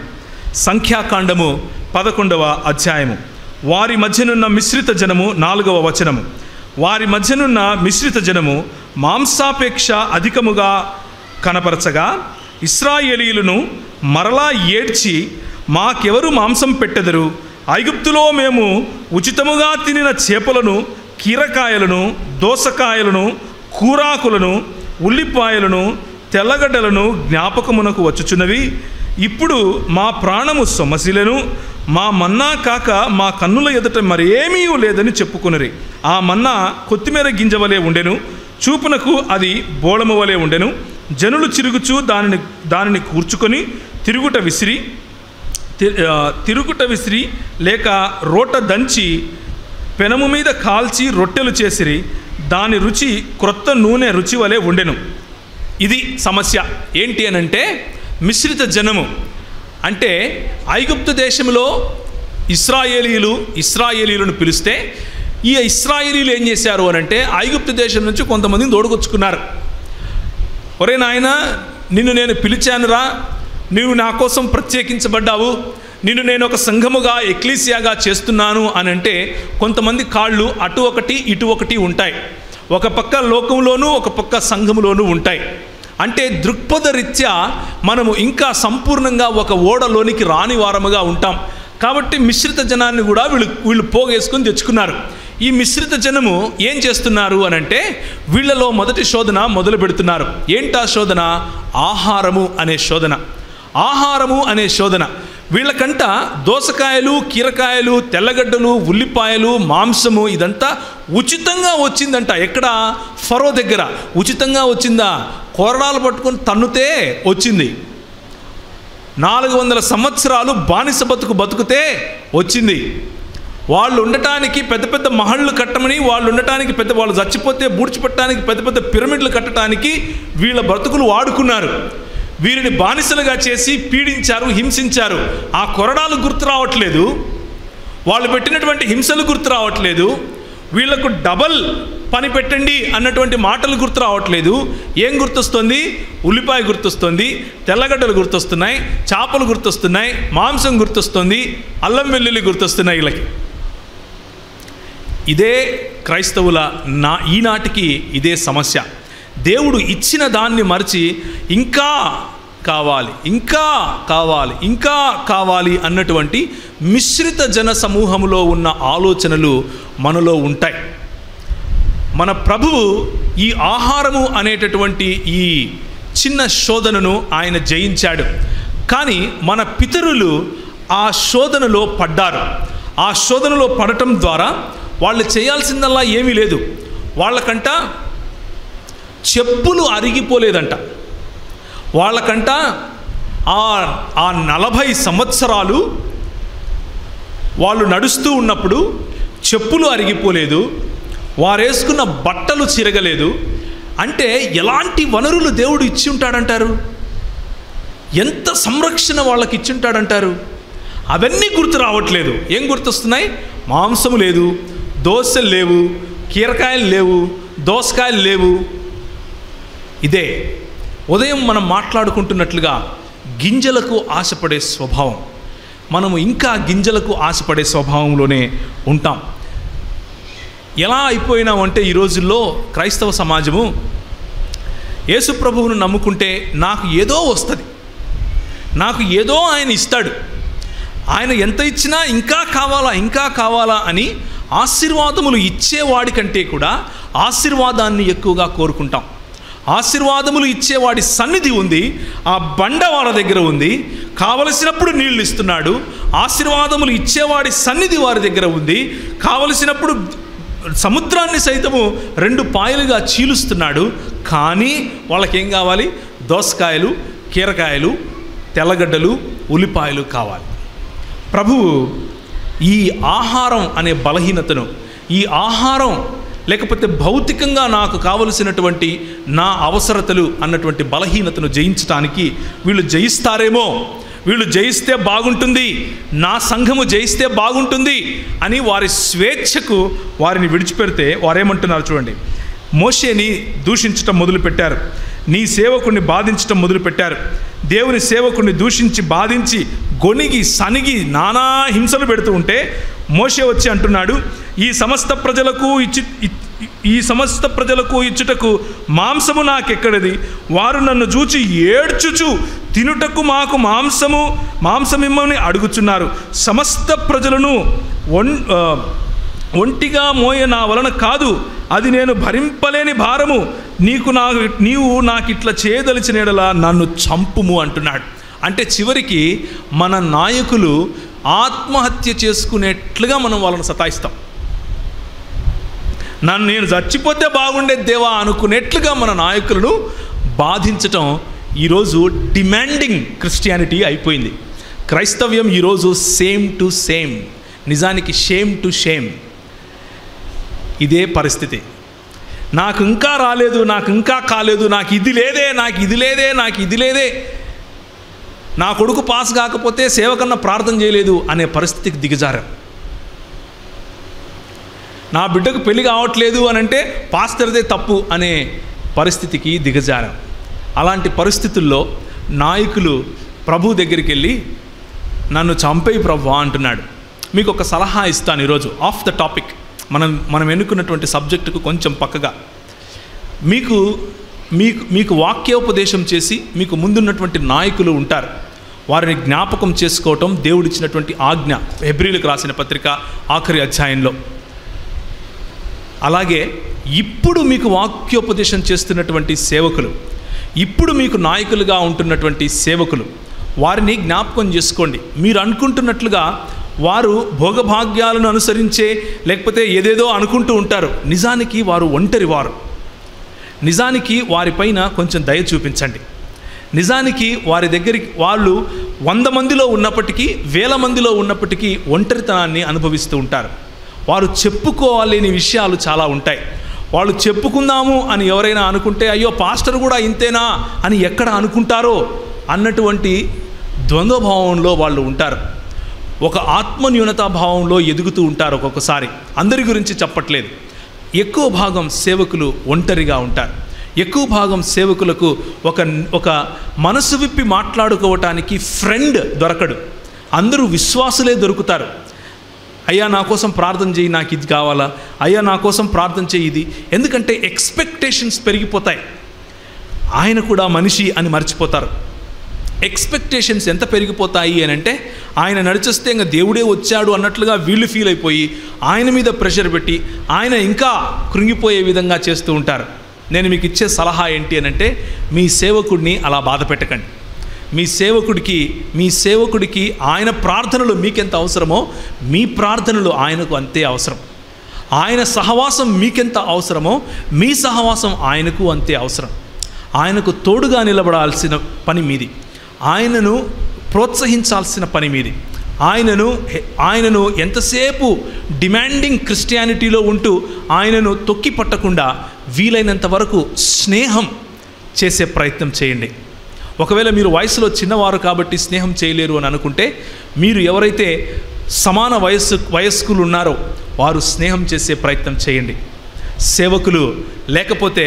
సంఖ్యాకాండము 11వ అధ్యాయము. వారి మధ్యనున్న మిశ్రిత జనము 4వ వచనము. వారి మధ్యనున్న మిశ్రిత జనము మాంసాపేక్ష అధికముగా కనపరచగా ఇశ్రాయేలీయులను మరలా ఏడ్చి మాకెవరు మాంసం పెట్టెదరు, ఐగుప్తులో మేము ఉచితముగా తినిన చేపలను, కీరకాయలను, దోసకాయలను, కూరాకులను, ఉల్లిపాయలను, తెల్లగడ్డలను జ్ఞాపకమునకు వచ్చుచున్నవి. ఇప్పుడు మా ప్రాణము సొమసిలెను, మా మన్నా కాక మా కన్నుల ఎదుట మరేమీ లేదని చెప్పుకునరి. ఆ మన్నా కొత్తిమీర గింజ వలె ఉండెను, చూపునకు అది బోళము వలె ఉండెను. జనులు చిరుగుచు దానిని కూర్చుకొని తిరుగుట విసిరి లేక రోట దంచి పెనము మీద కాల్చి రొట్టెలు చేసిరి. దాని రుచి క్రొత్త నూనె రుచి వలె ఉండెను. ఇది సమస్య. ఏంటి అనంటే మిశ్రిత జనము అంటే ఐగుప్తు దేశంలో ఇశ్రాయేలీయులను పిలిస్తే ఈ ఇశ్రాయేలీయులు ఏం చేశారు అనంటే ఐగుప్తు దేశం నుంచి కొంతమందిని తోడుకొచ్చుకున్నారు. ఒరే నాయన, నిన్ను నేను పిలిచానురా, నువ్వు నా కోసం ప్రత్యేకించబడ్డావు, నిన్ను నేను ఒక సంఘముగా ఎక్లీసియాగా చేస్తున్నాను అని అంటే కొంతమంది కాళ్ళు అటు ఒకటి ఇటు ఒకటి ఉంటాయి. ఒక పక్క లోకంలోనూ ఒక పక్క సంఘములోనూ ఉంటాయి. అంటే దృక్పథ రీత్యా మనము ఇంకా సంపూర్ణంగా ఒక ఓడలోనికి రాని వారముగా ఉంటాం. కాబట్టి మిశ్రిత జనాన్ని కూడా వీళ్ళు పోగేసుకొని తెచ్చుకున్నారు. ఈ మిశ్రిత జనము ఏం చేస్తున్నారు అనంటే వీళ్ళలో మొదటి శోధన మొదలు పెడుతున్నారు. ఏంటా శోధన? ఆహారము అనే శోధన. ఆహారము అనే శోధన. వీళ్ళకంట దోసకాయలు, కీరకాయలు, తెల్లగడ్డలు, ఉల్లిపాయలు, మాంసము ఇదంతా ఉచితంగా వచ్చిందంట. ఎక్కడ? ఫరో దగ్గర ఉచితంగా వచ్చిందా? కొరడాలు పట్టుకొని తన్నుతే వచ్చింది. 400 సంవత్సరాలు బానిస బతుకుతే వచ్చింది. వాళ్ళు ఉండటానికి పెద్ద పెద్ద మహళ్ళు కట్టమని, వాళ్ళు ఉండటానికి వాళ్ళు చచ్చిపోతే బూడ్చిపెట్టడానికి పెద్ద పెద్ద పిరమిడ్లు కట్టడానికి వీళ్ళ బ్రతుకులు వాడుకున్నారు. వీరిని బానిసలుగా చేసి పీడించారు, హింసించారు. ఆ కొరడాలు గుర్తు రావట్లేదు, వాళ్ళు పెట్టినటువంటి హింసలు గుర్తు రావట్లేదు. వీళ్లకు డబల్ పని పెట్టండి అన్నటువంటి మాటలు గుర్తు రావట్లేదు. ఏం గుర్తొస్తుంది? ఉల్లిపాయ గుర్తొస్తుంది, తెల్లగడ్డలు గుర్తొస్తున్నాయి, చేపలు గుర్తొస్తున్నాయి, మాంసం గుర్తొస్తుంది, అల్లం వెల్లుల్లి గుర్తొస్తున్నాయి వీళ్ళకి. ఇదే క్రైస్తవుల ఈనాటికి ఇదే సమస్య. దేవుడు ఇచ్చిన దాన్ని మరిచి ఇంకా కావాలి, ఇంకా కావాలి, ఇంకా కావాలి అన్నటువంటి మిశ్రిత జన సమూహంలో ఉన్న ఆలోచనలు మనలో ఉంటాయి. మన ప్రభువు ఈ ఆహారము అనేటటువంటి ఈ చిన్న శోధనను ఆయన జయించాడు. కానీ మన పితరులు ఆ శోధనలో పడ్డారు. ఆ శోధనలో పడటం ద్వారా వాళ్ళు చేయాల్సిందల్లా ఏమీ లేదు. వాళ్ళకంట చెప్పులు అరిగిపోలేదంట. వాళ్ళకంట ఆ 40 సంవత్సరాలు వాళ్ళు నడుస్తూ ఉన్నప్పుడు చెప్పులు అరిగిపోలేదు, వారేసుకున్న బట్టలు చిరగలేదు. అంటే ఎలాంటి వనరులు దేవుడు ఇచ్చి ఉంటాడంటారు? ఎంత సంరక్షణ వాళ్ళకి ఇచ్చి ఉంటాడంటారు? అవన్నీ గుర్తు రావట్లేదు. ఏం గుర్తొస్తున్నాయి? మాంసము లేదు, దోసలు లేవు, కీరకాయలు లేవు, దోసకాయలు లేవు. ఇదే ఉదయం మనం మాట్లాడుకుంటున్నట్లుగా గింజలకు ఆశపడే స్వభావం. మనము ఇంకా గింజలకు ఆశపడే స్వభావంలోనే ఉంటాం. ఎలా అయిపోయినామంటే ఈ రోజుల్లో క్రైస్తవ సమాజము యేసు ప్రభువును నమ్ముకుంటే నాకు ఏదో వస్తుంది, నాకు ఏదో ఆయన ఇస్తాడు, ఆయన ఎంత ఇచ్చినా ఇంకా కావాలా, ఇంకా కావాలా అని ఆశీర్వాదములు ఇచ్చేవాడి కంటే కూడా ఆశీర్వాదాన్ని ఎక్కువగా కోరుకుంటాం. ఆశీర్వాదములు ఇచ్చేవాడి సన్నిధి ఉంది, ఆ బండ వాళ్ళ దగ్గర ఉంది, కావలసినప్పుడు నీళ్ళు ఇస్తున్నాడు. ఆశీర్వాదములు ఇచ్చేవాడి సన్నిధి వారి దగ్గర ఉంది, కావలసినప్పుడు సముద్రాన్ని సైతము 2 పాయలుగా చీలుస్తున్నాడు. కానీ వాళ్ళకేం కావాలి? దోసకాయలు, కీరకాయలు, తెల్లగడ్డలు, ఉల్లిపాయలు కావాలి. ప్రభువు ఈ ఆహారం అనే బలహీనతను, ఈ ఆహారం లేకపోతే భౌతికంగా నాకు కావలసినటువంటి నా అవసరతలు అన్నటువంటి బలహీనతను జయించడానికి వీళ్ళు జయిస్తారేమో, వీళ్ళు జయిస్తే బాగుంటుంది, నా సంఘము జయిస్తే బాగుంటుంది అని వారి స్వేచ్ఛకు వారిని విడిచిపెడితే వారేమంటున్నారు చూడండి. మోషేని దూషించటం మొదలుపెట్టారు, నీ సేవకుడిని బాధించటం మొదలుపెట్టారు. దేవుని సేవకుడిని దూషించి బాధించి గొనిగి సనిగి నానా హింసలు పెడుతూ ఉంటే మోషే వచ్చి అంటున్నాడు, ఈ సమస్త ప్రజలకు ఇచ్చుటకు మాంసము నాకెక్కడది? వారు నన్ను చూచి ఏడ్చుచు తినుటకు మాకు మాంసమిమ్మని అడుగుచున్నారు. సమస్త ప్రజలను ఒంటిగా మోయ నా వలన కాదు, అది నేను భరింపలేని భారము. నీవు నాకిట్లా చేయదలిచిన యెడల నన్ను చంపుము అంటున్నాడు. అంటే చివరికి మన నాయకులు ఆత్మహత్య చేసుకునేట్లుగా మనం వాళ్ళని సతాయిస్తాం. నేను చచ్చిపోతే బాగుండే దేవా అనుకునేట్లుగా మన నాయకులను బాధించటం ఈరోజు డిమాండింగ్ క్రిస్టియానిటీ అయిపోయింది. క్రైస్తవ్యం ఈరోజు సేమ్ టు సేమ్, నిజానికి షేమ్ టు షేమ్. ఇదే పరిస్థితి. నాకు ఇంకా రాలేదు, నాకు ఇంకా కాలేదు, నాకు ఇది లేదే, నాకు ఇది లేదే, నాకు ఇది లేదే, నా కొడుకు పాస్ కాకపోతే సేవకన్నా ప్రార్థన చేయలేదు అనే పరిస్థితికి దిగజారాం. నా బిడ్డకు పెళ్లి కావట్లేదు అని అంటే పాస్టర్దే తప్పు అనే పరిస్థితికి దిగజారాం. అలాంటి పరిస్థితుల్లో నాయకులు ప్రభు దగ్గరికి వెళ్ళి నన్ను చంపేయి ప్రభు అంటున్నాడు. మీకు ఒక సలహా ఇస్తాను ఈరోజు, ఆఫ్ ద టాపిక్, మనం ఎన్నుకున్నటువంటి సబ్జెక్టుకు కొంచెం పక్కగా. మీకు వాక్యోపదేశం చేసి మీకు ముందున్నటువంటి నాయకులు ఉంటారు, వారిని జ్ఞాపకం చేసుకోవటం దేవుడిచ్చినటువంటి ఆజ్ఞ. హెబ్రీలకు రాసిన పత్రిక ఆఖరి అధ్యాయంలో. అలాగే ఇప్పుడు మీకు వాక్యోపదేశం చేస్తున్నటువంటి సేవకులు, ఇప్పుడు మీకు నాయకులుగా ఉంటున్నటువంటి సేవకులు, వారిని జ్ఞాపకం చేసుకోండి. మీరు అనుకుంటున్నట్లుగా వారు భోగభాగ్యాలను అనుసరించే లేకపోతే ఏదేదో అనుకుంటూ ఉంటారు. నిజానికి వారు ఒంటరి వారు. నిజానికి వారిపైన కొంచెం దయ చూపించండి. నిజానికి వారి దగ్గరికి వాళ్ళు 100 మందిలో ఉన్నప్పటికీ 1000 మందిలో ఉన్నప్పటికీ ఒంటరితనాన్ని అనుభవిస్తూ ఉంటారు. వారు చెప్పుకోలేని విషయాలు చాలా ఉంటాయి. వాళ్ళు చెప్పుకుందాము అని ఎవరైనా అనుకుంటే అయ్యో పాస్టర్ కూడా ఇంతేనా అని ఎక్కడ అనుకుంటారో అన్నటువంటి ద్వంద్వభావంలో వాళ్ళు ఉంటారు. ఒక ఆత్మన్యూనతా భావంలో ఎదుగుతూ ఉంటారు. ఒక్కొక్కసారి అందరి గురించి చెప్పట్లేదు. ఎక్కువ భాగం సేవకులు ఒంటరిగా ఉంటారు. ఎక్కువ భాగం సేవకులకు ఒక మనసు విప్పి మాట్లాడుకోవటానికి ఫ్రెండ్ దొరకడు. అందరూ విశ్వాసులే దొరుకుతారు. అయ్యా నా కోసం ప్రార్థన చేయి, నాకు ఇది కావాలా, అయ్యా నా కోసం ప్రార్థన చేయి ఇది. ఎందుకంటే ఎక్స్పెక్టేషన్స్ పెరిగిపోతాయి. ఆయన కూడా మనిషి అని మర్చిపోతారు. ఎక్స్పెక్టేషన్స్ ఎంత పెరిగిపోతాయి అని అంటే, ఆయన నడిచేస్తే ఇంకా దేవుడే వచ్చాడు అన్నట్లుగా వీళ్ళు ఫీల్ అయిపోయి ఆయన మీద ప్రెషర్ పెట్టి ఆయన ఇంకా కృంగిపోయే విధంగా చేస్తూ ఉంటారు. నేను మీకు ఇచ్చే సలహా ఏంటి అని అంటే, మీ సేవకుడిని అలా బాధ పెట్టకండి. మీ సేవకుడికి ఆయన ప్రార్థనలు మీకెంత అవసరమో మీ ప్రార్థనలు ఆయనకు అంతే అవసరం. ఆయన సహవాసం మీకెంత అవసరమో మీ సహవాసం ఆయనకు అంతే అవసరం. ఆయనకు తోడుగా నిలబడాల్సిన పని మీది. ఆయనను ప్రోత్సహించాల్సిన పని మీది. ఆయనను ఎంతసేపు డిమాండింగ్ క్రిస్టియానిటీలో ఉంటూ ఆయనను తొక్కి పట్టకుండా వీలైనంత వరకు స్నేహం చేసే ప్రయత్నం చేయండి. ఒకవేళ మీరు వయసులో చిన్నవారు కాబట్టి స్నేహం చేయలేరు అని అనుకుంటే, మీరు ఎవరైతే సమాన వయస్కులు ఉన్నారో వారు స్నేహం చేసే ప్రయత్నం చేయండి. సేవకులు లేకపోతే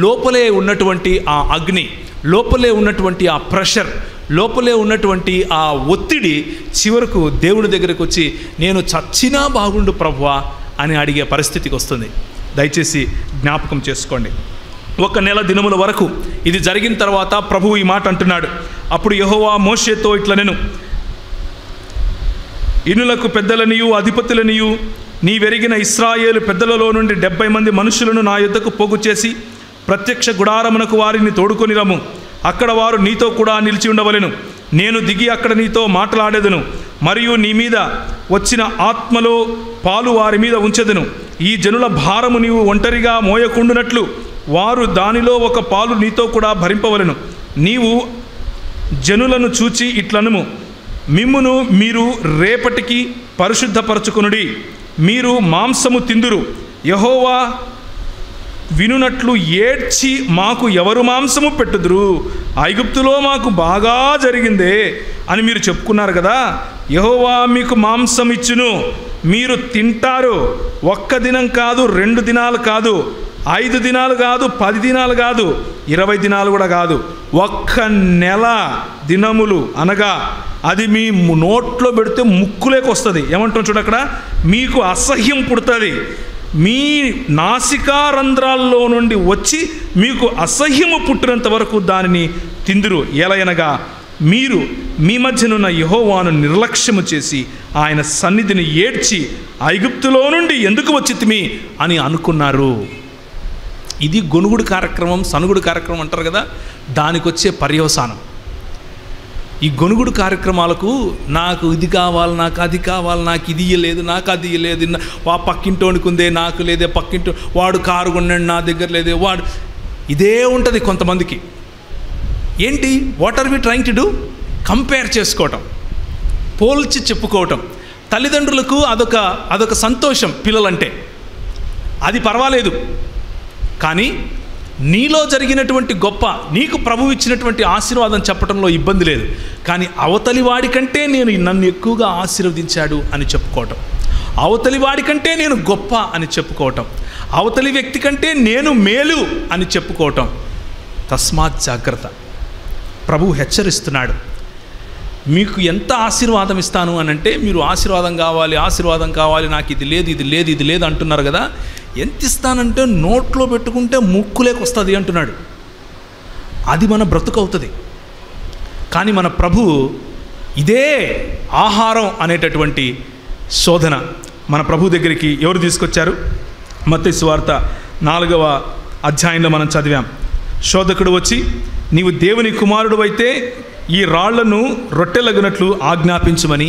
లోపలే ఉన్నటువంటి ఆ అగ్ని, లోపలే ఉన్నటువంటి ఆ ప్రెషర్, లోపలే ఉన్నటువంటి ఆ ఒత్తిడి చివరకు దేవుని దగ్గరకు వచ్చి నేను చచ్చినా బాగుండు ప్రభువా అని అడిగే పరిస్థితికి వస్తుంది. దయచేసి జ్ఞాపకం చేసుకోండి. 1 నెల దినముల వరకు ఇది జరిగిన తర్వాత ప్రభువు ఈ మాట అంటున్నాడు. అప్పుడు యెహోవా మోషేతో ఇట్లనెను, ఇనులకు పెద్దలనియు అధిపతులనియు నీవెరిగిన ఇశ్రాయేలు పెద్దలలో నుండి 70 మంది మనుషులను నా యొద్దకు పోగు చేసి ప్రత్యక్ష గుడారమునకు వారిని తోడుకొని రమ్ము. అక్కడ వారు నీతో కూడా నిలిచి ఉండవలెను. నేను దిగి అక్కడ నీతో మాట్లాడేదను, మరియు నీ మీద వచ్చిన ఆత్మలో పాలు వారి మీద ఉంచెదను. ఈ జనుల భారము నీవు ఒంటరిగా మోయకుండునట్లు వారు దానిలో ఒక పాలు నీతో కూడా భరింపవలెను. నీవు జనులను చూచి ఇట్లనుము, మిమ్మును మీరు రేపటికి పరిశుద్ధపరచుకొనుడి. మీరు మాంసము తిందురు. యెహోవా వినునట్లు ఏడ్చి మాకు ఎవరు మాంసము పెట్టుదురు? ఐగుప్తులో మాకు బాగా జరిగిందే అని మీరు చెప్పుకున్నారు కదా. యెహోవా మీకు మాంసం ఇచ్చును, మీరు తింటారు. 1 దినం కాదు, 2 దినాలు కాదు, 5 దినాలు కాదు, 10 దినాలు కాదు, 20 దినాలు కూడా కాదు, 1 నెల దినములు, అనగా అది మీ నోట్లో పెడితే ముక్కులేకి వస్తుంది. ఏమంటాం చూడ అక్కడ, మీకు అసహ్యం పుడుతుంది. మీ నాసికా రంధ్రాల్లో నుండి వచ్చి మీకు అసహ్యము పుట్టినంత వరకు దానిని తిందురు. ఎలయనగా మీరు మీ మధ్యనున్న యెహోవాను నిర్లక్ష్యము చేసి ఆయన సన్నిధిని ఏడ్చి ఐగుప్తులో నుండి ఎందుకు వచ్చితిమి అని అనుకున్నారు. ఇది గొనుగుడు కార్యక్రమం, సనుగుడు కార్యక్రమం అంటారు కదా, దానికి వచ్చే పర్యవసానం. ఈ గొనుగుడు కార్యక్రమాలకు నాకు ఇది కావాలి, నాకు అది కావాలి, నాకు ఇది ఇయ్యలేదు, నాకు అది ఇయ్యలేదు, పక్కింటోనికి ఉందే నాకు లేదే, పక్కింటో వాడు కారు కొన్నాడు నా దగ్గర లేదే, వాడు ఇదే ఉంటుంది కొంతమందికి. ఏంటి, what are we trying to do? Compare చేసుకోవటం, పోల్చి చెప్పుకోవటం. తల్లిదండ్రులకు అదొక సంతోషం పిల్లలంటే, అది పర్వాలేదు. కానీ నీలో జరిగినటువంటి గొప్ప, నీకు ప్రభువు ఇచ్చినటువంటి ఆశీర్వాదం చెప్పడంలో ఇబ్బంది లేదు. కానీ అవతలి వాడికంటే నన్ను ఎక్కువగా ఆశీర్వదించాడు అని చెప్పుకోవటం, అవతలి వాడికంటే నేను గొప్ప అని చెప్పుకోవటం, అవతలి వ్యక్తి కంటే నేను మేలు అని చెప్పుకోవటం. తస్మాత్ జాగ్రత్త. ప్రభువు హెచ్చరిస్తున్నాడు. మీకు ఎంత ఆశీర్వాదం ఇస్తాను అని అంటే, మీరు ఆశీర్వాదం కావాలి, నాకు ఇది లేదు అంటున్నారు కదా. ఎంత ఇస్తానంటే నోట్లో పెట్టుకుంటే ముక్కులేకి వస్తుంది అంటున్నాడు. అది మన బ్రతుకు అవుతుంది. కానీ మన ప్రభువు ఇదే ఆహారం అనేటటువంటి శోధన మన ప్రభు దగ్గరికి ఎవరు తీసుకొచ్చారు? మత్తయి సువార్త 4వ అధ్యాయంలో మనం చదివాం. శోధకుడు వచ్చి, నీవు దేవుని కుమారుడు అయితే ఈ రాళ్లను రొట్టెలగునట్లు ఆజ్ఞాపించమని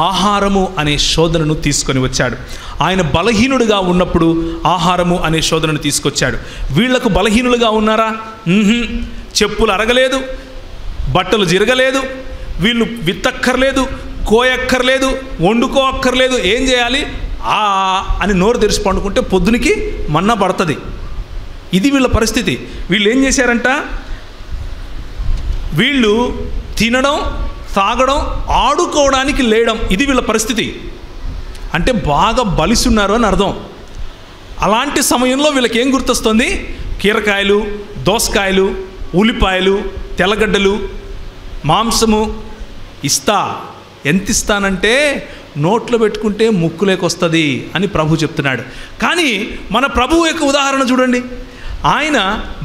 ఆహారము అనే శోధనను తీసుకొని వచ్చాడు. ఆయన బలహీనుడిగా ఉన్నప్పుడు ఆహారము అనే శోధనను తీసుకొచ్చాడు. వీళ్లకు బలహీనులుగా ఉన్నారా? చెప్పులు అరగలేదు, బట్టలు జిరగలేదు, వీళ్ళు విత్తక్కర్లేదు, కోయక్కర్లేదు, వండుకోక్కర్లేదు. ఏం చేయాలి? అని నోరు తెరిచి పండుకుంటే పొద్దునికి మన్నా పడుతుంది. ఇది వీళ్ళ పరిస్థితి. వీళ్ళు ఏం చేశారంట? వీళ్ళు తినడం, తాగడం, ఆడుకోవడానికి లేయడం, ఇది వీళ్ళ పరిస్థితి. అంటే బాగా బలిసున్నారు అని అర్థం. అలాంటి సమయంలో వీళ్ళకి ఏం గుర్తొస్తుంది? కీరకాయలు, దోసకాయలు, ఉల్లిపాయలు, తెల్లగడ్డలు, మాంసము. ఎంత ఇస్తానంటే నోట్లో పెట్టుకుంటే ముక్కులేకొస్తుంది అని ప్రభు చెప్తున్నాడు. కానీ మన ప్రభువు యొక్క ఉదాహరణ చూడండి. ఆయన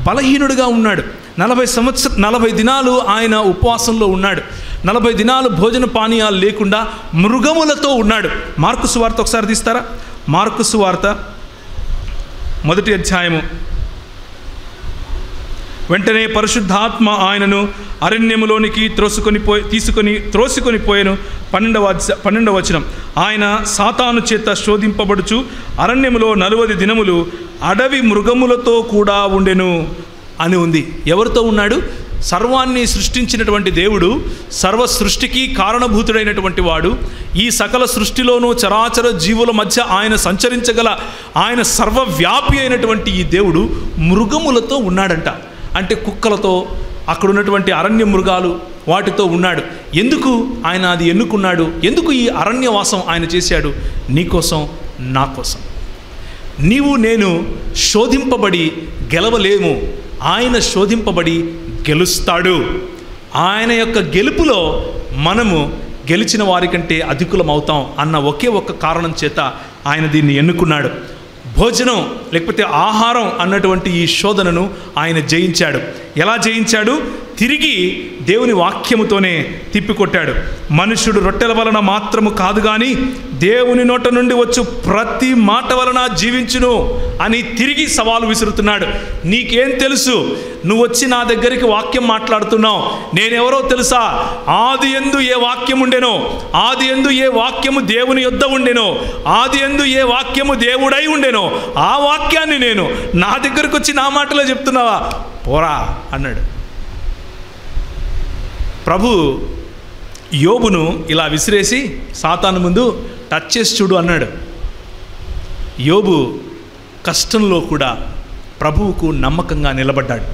బలహీనుడిగా ఉన్నాడు. 40 దినాలు ఆయన ఉపవాసంలో ఉన్నాడు. 40 దినాలు భోజన పానీయాలు లేకుండా మృగములతో ఉన్నాడు. మార్కు సువార్త ఒకసారి తీస్తారా? మార్కు సువార్త 1వ అధ్యాయము. వెంటనే పరిశుద్ధాత్మ ఆయనను అరణ్యములోనికి త్రోసుకొని పోయెను. 12వ వచనం. ఆయన సాతాను చేత శోధింపబడుచు అరణ్యములో 40 దినములు అడవి మృగములతో కూడా ఉండెను అని ఉంది. ఎవరితో ఉన్నాడు? సర్వాన్ని సృష్టించినటువంటి దేవుడు, సర్వ సృష్టికి కారణభూతుడైనటువంటి వాడు, ఈ సకల సృష్టిలోనూ చరాచర జీవుల మధ్య ఆయన సంచరించగల ఆయన సర్వవ్యాపి అయినటువంటి ఈ దేవుడు మృగములతో ఉన్నాడంట. అంటే కుక్కలతో, అక్కడ ఉన్నటువంటి అరణ్య మృగాలు, వాటితో ఉన్నాడు. ఎందుకు ఆయన అది ఎన్నుకున్నాడు? ఎందుకు ఈ అరణ్యవాసం ఆయన చేశాడు? నీకోసం, నా కోసం. నీవు నేను శోధింపబడి గెలవలేము. ఆయన శోధింపబడి గెలుస్తాడు. ఆయన యొక్క గెలుపులో మనము గెలిచిన వారికంటే అధికులమవుతాం అన్న ఒకే ఒక్క కారణం చేత ఆయన దీన్ని ఎన్నుకున్నాడు. భోజనం లేకపోతే ఆహారం అన్నటువంటి ఈ శోధనను ఆయన జయించాడు. ఎలా జయించాడు? తిరిగి దేవుని వాక్యముతోనే తిప్పికొట్టాడు. మనుషుడు రొట్టెల వలన మాత్రము కాదు కానీ దేవుని నోట నుండి వచ్చు ప్రతి మాట వలన జీవించును అని తిరిగి సవాలు విసురుతున్నాడు. నీకేం తెలుసు? నువ్వు వచ్చి నా దగ్గరికి వాక్యం మాట్లాడుతున్నావు. నేనెవరో తెలుసా? ఆది యందు ఏ వాక్యం ఉండెనో, ఆది యందు ఏ వాక్యము దేవుని యొద్ద ఉండెనో, ఆది యందు ఏ వాక్యము దేవుడై ఉండెనో ఆ వాక్యాన్ని నేను నా దగ్గరకు వచ్చి నా మాటలో చెప్తున్నావా? పోరా అన్నాడు. ప్రభు యోబును ఇలా విసిరేసి సాతాను ముందు టచ్ చేసి చూడు అన్నాడు. యోబు కష్టంలో కూడా ప్రభువుకు నమ్మకంగా నిలబడ్డాడు.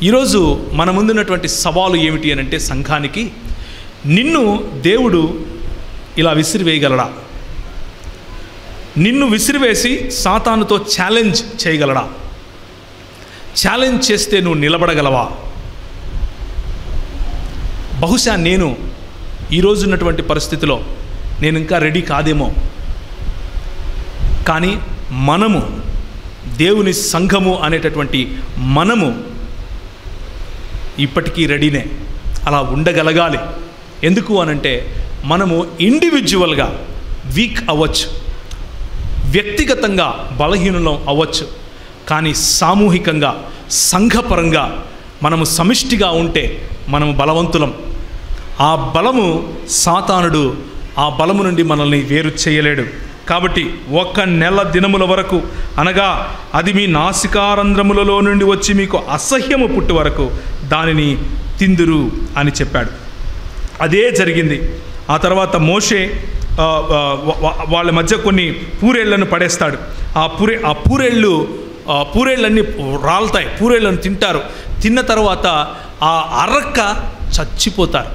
ఈరోజు మన ముందున్నటువంటి సవాలు ఏమిటి అని అంటే, సంఘానికి నిన్ను దేవుడు ఇలా విసిరివేయగలడా? నిన్ను విసిరివేసి సాతానుతో ఛాలెంజ్ చేయగలడా? ఛాలెంజ్ చేస్తే నువ్వు నిలబడగలవా? బహుశా నేను ఈరోజు ఉన్నటువంటి పరిస్థితిలో నేను ఇంకా రెడీ కాదేమో, కానీ మనము దేవుని సంఘము అనేటటువంటి మనము ఇప్పటికీ రెడీనే. అలా ఉండగలగాలి. ఎందుకు అనంటే, మనము ఇండివిజువల్గా వీక్ అవ్వచ్చు, వ్యక్తిగతంగా బలహీనులం అవ్వచ్చు, కానీ సామూహికంగా సంఘపరంగా మనము సమిష్టిగా ఉంటే మనము బలవంతులం. ఆ బలము సాతానుడు ఆ బలము నుండి మనల్ని వేరు చేయలేడు. కాబట్టి 1 నెల దినముల వరకు, అనగా అది మీ నాసికారంధ్రములలో నుండి వచ్చి మీకు అసహ్యము పుట్టు వరకు దానిని తిందురు అని చెప్పాడు. అదే జరిగింది. ఆ తర్వాత మోషే వాళ్ళ మధ్య కొన్ని పూరేళ్లను పడేస్తాడు. ఆ పూరేళ్ళన్నీ రాలుతాయి. పూరేళ్ళను తింటారు. తిన్న తర్వాత ఆ అరక్క చచ్చిపోతారు.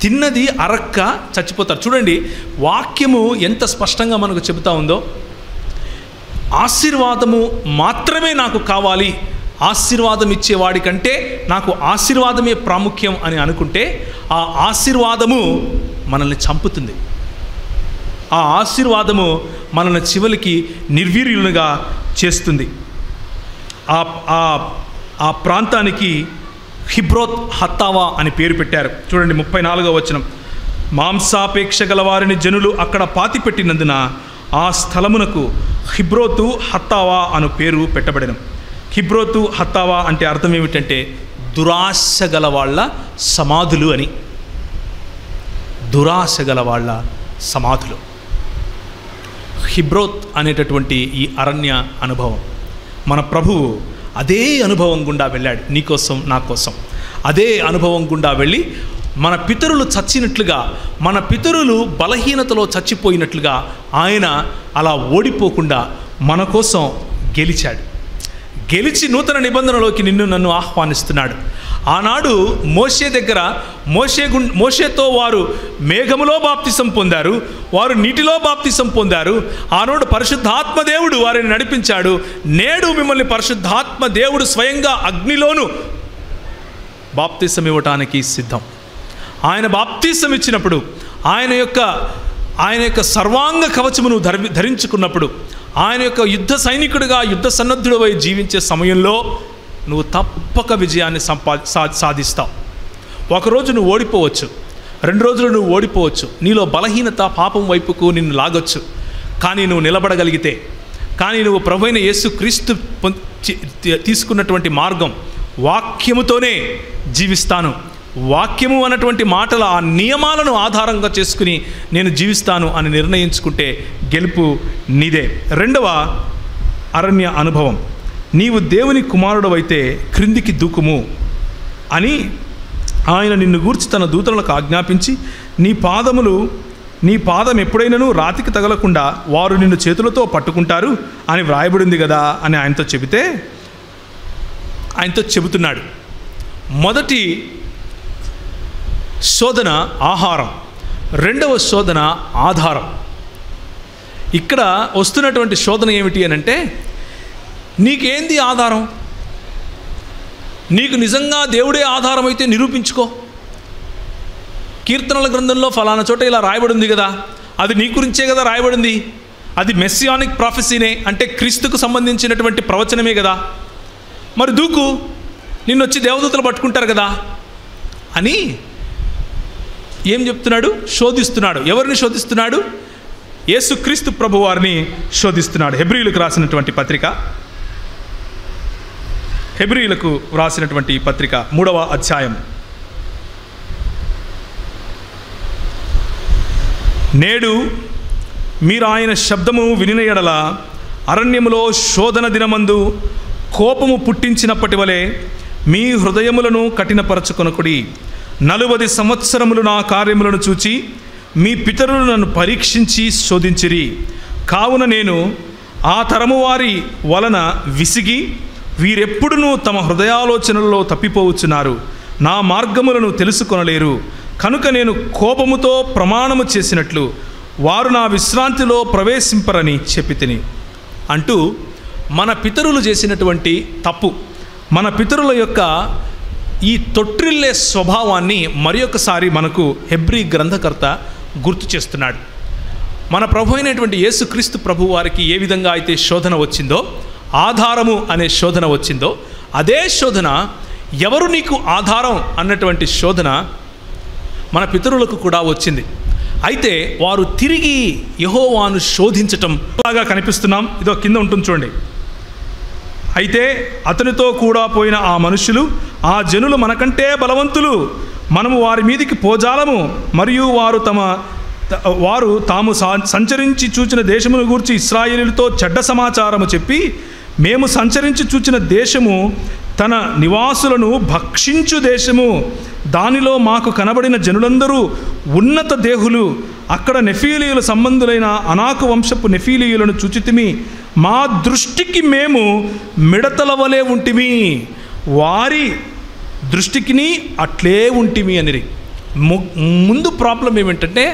తిన్నది అరక్క చచ్చిపోతారు. చూడండి, వాక్యము ఎంత స్పష్టంగా మనకు చెబుతా ఉందో. ఆశీర్వాదము మాత్రమే నాకు కావాలి, ఆశీర్వాదం ఇచ్చేవాడికంటే నాకు ఆశీర్వాదమే ప్రాముఖ్యం అని అనుకుంటే ఆ ఆశీర్వాదము మనల్ని చంపుతుంది. ఆ ఆశీర్వాదము మనల్ని చివరికి నిర్వీర్యులుగా చేస్తుంది. ఆ ప్రాంతానికి హిబ్రోత్ హత్తావా అని పేరు పెట్టారు. చూడండి 34వ వచనం. మాంసాపేక్ష గల వారిని జనులు అక్కడ పాతిపెట్టినందున ఆ స్థలమునకు హిబ్రోతు హత్తావా అను పేరు పెట్టబడెను. హిబ్రోతు హత్తావా అంటే అర్థం ఏమిటంటే దురాశ గల వాళ్ళ సమాధులు అని. దురాశ గల వాళ్ళ సమాధులు. హిబ్రోత్ అనేటటువంటి ఈ అరణ్య అనుభవం, మన ప్రభువు అదే అనుభవం గుండా వెళ్ళాడు. నీకోసం, నా కోసం అదే అనుభవం గుండా వెళ్ళి మన పితరులు చచ్చినట్లుగా, మన పితరులు బలహీనతలో చచ్చిపోయినట్లుగా ఆయన అలా ఓడిపోకుండా మన కోసం గెలిచాడు. గెలిచి నూతన నిబంధనలోకి నిన్ను నన్ను ఆహ్వానిస్తున్నాడు. ఆనాడు మోషే దగ్గర మోషేతో వారు మేఘములో బాప్తిసం పొందారు, వారు నీటిలో బాప్తిసం పొందారు. ఆనాడు పరిశుద్ధాత్మ దేవుడు వారిని నడిపించాడు. నేడు మిమ్మల్ని పరిశుద్ధాత్మ దేవుడు స్వయంగా అగ్నిలోను బాప్తిసం ఇవ్వటానికి సిద్ధం. ఆయన బాప్తిసం ఇచ్చినప్పుడు ఆయన యొక్క సర్వాంగ కవచమును ధరించుకున్నప్పుడు, ఆయన యొక్క యుద్ధ సైనికుడిగా యుద్ధ సన్నద్ధుడివై జీవించే సమయంలో నువ్వు తప్పక విజయాన్ని సాధిస్తావు. ఒకరోజు నువ్వు ఓడిపోవచ్చు, 2 రోజులు నువ్వు ఓడిపోవచ్చు, నీలో బలహీనత పాపం వైపుకు నిన్ను లాగొచ్చు. కానీ నువ్వు నిలబడగలిగితే, కానీ నువ్వు ప్రభువైన యేసుక్రీస్తు తీసుకున్నటువంటి మార్గం వాక్యముతోనే జీవిస్తాను, వాక్యము అన్నటువంటి మాటల ఆ నియమాలను ఆధారంగా చేసుకుని నేను జీవిస్తాను అని నిర్ణయించుకుంటే గెలుపు నీదే. 2వ అరణ్య అనుభవం, నీవు దేవుని కుమారుడవైతే క్రిందికి దూకుము అని ఆయన నిన్ను గూర్చి తన దూతలకు ఆజ్ఞాపించి, నీ పాదం ఎప్పుడైనాను రాతికి తగలకుండా వారు నిన్ను చేతులతో పట్టుకుంటారు అని వ్రాయబడింది కదా అని ఆయనతో చెబుతున్నాడు. మొదటి శోధన ఆహారం, 2వ శోధన ఆధారం. ఇక్కడ వస్తున్నటువంటి శోధన ఏమిటి అని అంటే, నీకేంది ఆధారం? నీకు నిజంగా దేవుడే ఆధారం అయితే నిరూపించుకో. కీర్తనల గ్రంథంలో ఫలానా చోట ఇలా రాయబడింది కదా, అది నీ గురించే కదా రాయబడింది, అది మెస్సియానిక్ ప్రాఫెసీనే, అంటే క్రీస్తుకు సంబంధించినటువంటి ప్రవచనమే కదా, మరి దూకు, నిన్నొచ్చి దేవదూతలు పట్టుకుంటారు కదా అని ఏం చెప్తున్నాడు? శోధిస్తున్నాడు. ఎవరిని శోధిస్తున్నాడు? యేసుక్రీస్తు ప్రభువారిని శోధిస్తున్నాడు. హెబ్రీయులకు రాసినటువంటి పత్రిక 3వ అధ్యాయం. నేడు మీరు ఆయన శబ్దము వినిన యెడల అరణ్యములో శోధన దినమందు కోపము పుట్టించినప్పటి వలె మీ హృదయములను కఠినపరచుకొనకుడి. 40 సంవత్సరములు నా కార్యములను చూచి మీ పితరులు నన్ను పరీక్షించి శోధించిరి. కావున నేను ఆ తరము వారి వలన విసిగి, వీరెప్పుడునూ తమ హృదయాలోచనలలో తప్పిపోవచ్చున్నారు, నా మార్గములను తెలుసుకొనలేరు. కనుక నేను కోపముతో ప్రమాణము చేసినట్లు వారు నా విశ్రాంతిలో ప్రవేశింపరని చెప్పితిని అంటూ మన పితరులు చేసినటువంటి తప్పు, మన పితరుల యొక్క ఈ తొట్టిల్లే స్వభావాన్ని మరి ఒకసారి మనకు హెబ్రీ గ్రంథకర్త గుర్తు చేస్తున్నాడు. మన ప్రభు అయినటువంటి యేసుక్రీస్తు ప్రభు వారికి ఏ విధంగా అయితే శోధన వచ్చిందో, ఆధారము అనే శోధన వచ్చిందో, అదే శోధన ఎవరు నీకు ఆధారం అన్నటువంటి శోధన మన పితరులకు కూడా వచ్చింది. అయితే వారు తిరిగి యెహోవాను శోధించటం లాగా కనిపిస్తున్నాం. ఇదో కింద ఉంటుంది చూడండి. అయితే అతనితో కూడా పోయిన ఆ మనుషులు, ఆ జనులు మనకంటే బలవంతులు, మనము వారి మీదికి పోజాలము, మరియు వారు తాము సంచరించి చూచిన దేశమును గూర్చి ఇశ్రాయేలుతో చెడ్డ సమాచారము చెప్పి, మేము సంచరించి చూచిన దేశము తన నివాసులను భక్షించు దేశము, దానిలో మాకు కనబడిన జనులందరూ ఉన్నత దేహులు, అక్కడ నెఫీలీయుల సంబంధులైన అనాకు వంశపు నెఫీలీయులను చూచితిమి, మా దృష్టికి మేము మిడతల వలె ఉంటిమి, వారి దృష్టికిని అట్లే ఉంటిమి అనిరి. ముందు ప్రాబ్లం ఏమిటంటే,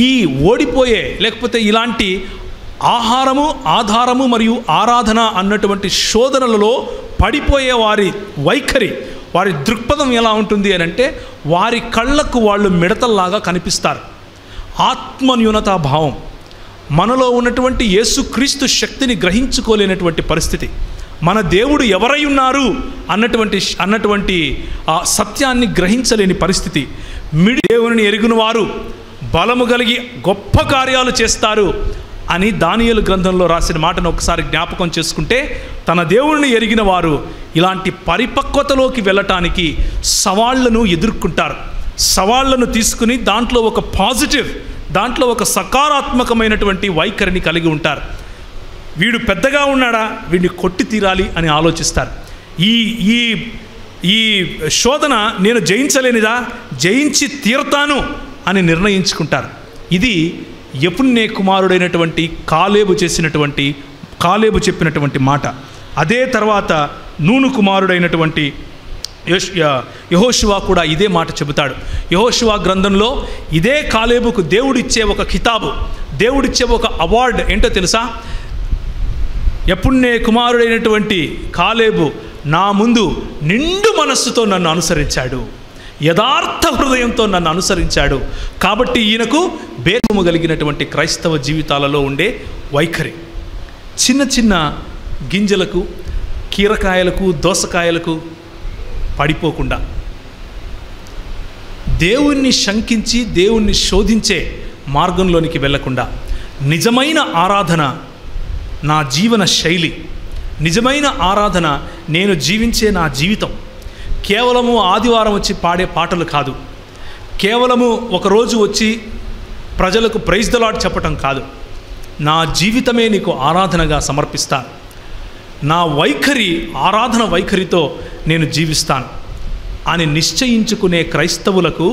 ఈ ఓడిపోయే లేకపోతే ఇలాంటి ఆహారము, ఆధారము మరియు ఆరాధన అన్నటువంటి శోధనలలో పడిపోయే వారి వైఖరి, వారి దృక్పథం ఎలా ఉంటుంది అని అంటే, వారి కళ్ళకు వాళ్ళు మిడతల్లాగా కనిపిస్తారు. ఆత్మన్యూనతా భావం, మనలో ఉన్నటువంటి యేసుక్రీస్తు శక్తిని గ్రహించుకోలేనటువంటి పరిస్థితి, మన దేవుడు ఎవరై ఉన్నారు అన్నటువంటి ఆ సత్యాన్ని గ్రహించలేని పరిస్థితి. దేవుని ఎరిగిన వారు బలము కలిగి గొప్ప కార్యాలు చేస్తారు అని దానియేలు గ్రంథంలో రాసిన మాటను ఒకసారి జ్ఞాపకం చేసుకుంటే, తన దేవుడిని ఎరిగిన వారు ఇలాంటి పరిపక్వతలోకి వెళ్ళటానికి సవాళ్లను ఎదుర్కొంటారు. సవాళ్లను తీసుకుని దాంట్లో ఒక పాజిటివ్, దాంట్లో ఒక సకారాత్మకమైనటువంటి వైఖరిని కలిగి ఉంటారు. వీడు పెద్దగా ఉన్నాడా, వీడిని కొట్టి తీరాలి అని ఆలోచిస్తారు. ఈ శోధన నేను జయించలేనిదా, జయించి తీరతాను అని నిర్ణయించుకుంటారు. ఇది యెఫున్నె కుమారుడైనటువంటి కాలేబు చెప్పినటువంటి మాట. అదే తర్వాత నూను కుమారుడైనటువంటి యెహోషువ కూడా ఇదే మాట చెబుతాడు. యెహోషువ గ్రంథంలో ఇదే కాలేబుకు దేవుడిచ్చే ఒక కితాబు, దేవుడిచ్చే ఒక అవార్డు ఏంటో తెలుసా? యెఫున్నె కుమారుడైనటువంటి కాలేబు నా ముందు నిండు మనస్సుతో నన్ను అనుసరించాడు, యథార్థ హృదయంతో నన్ను అనుసరించాడు. కాబట్టి ఈయనకు భేదము కలిగినటువంటి క్రైస్తవ జీవితాలలో ఉండే వైఖరి, చిన్న చిన్న గింజలకు, కీరకాయలకు, దోసకాయలకు పడిపోకుండా, దేవుణ్ణి శంకించి దేవుణ్ణి శోధించే మార్గంలోనికి వెళ్లకుండా, నిజమైన ఆరాధన నా జీవన శైలి, నిజమైన ఆరాధన నేను జీవించే నా జీవితం, కేవలము ఆదివారం వచ్చి పాడే పాటలు కాదు, కేవలము ఒకరోజు వచ్చి ప్రజలకు ప్రైజ్ ద లార్డ్ చెప్పటం కాదు, నా జీవితమే నీకు ఆరాధనగా సమర్పిస్తాను, నా వైఖరి ఆరాధన వైఖరితో నేను జీవిస్తాను అని నిశ్చయించుకునే క్రైస్తవులకు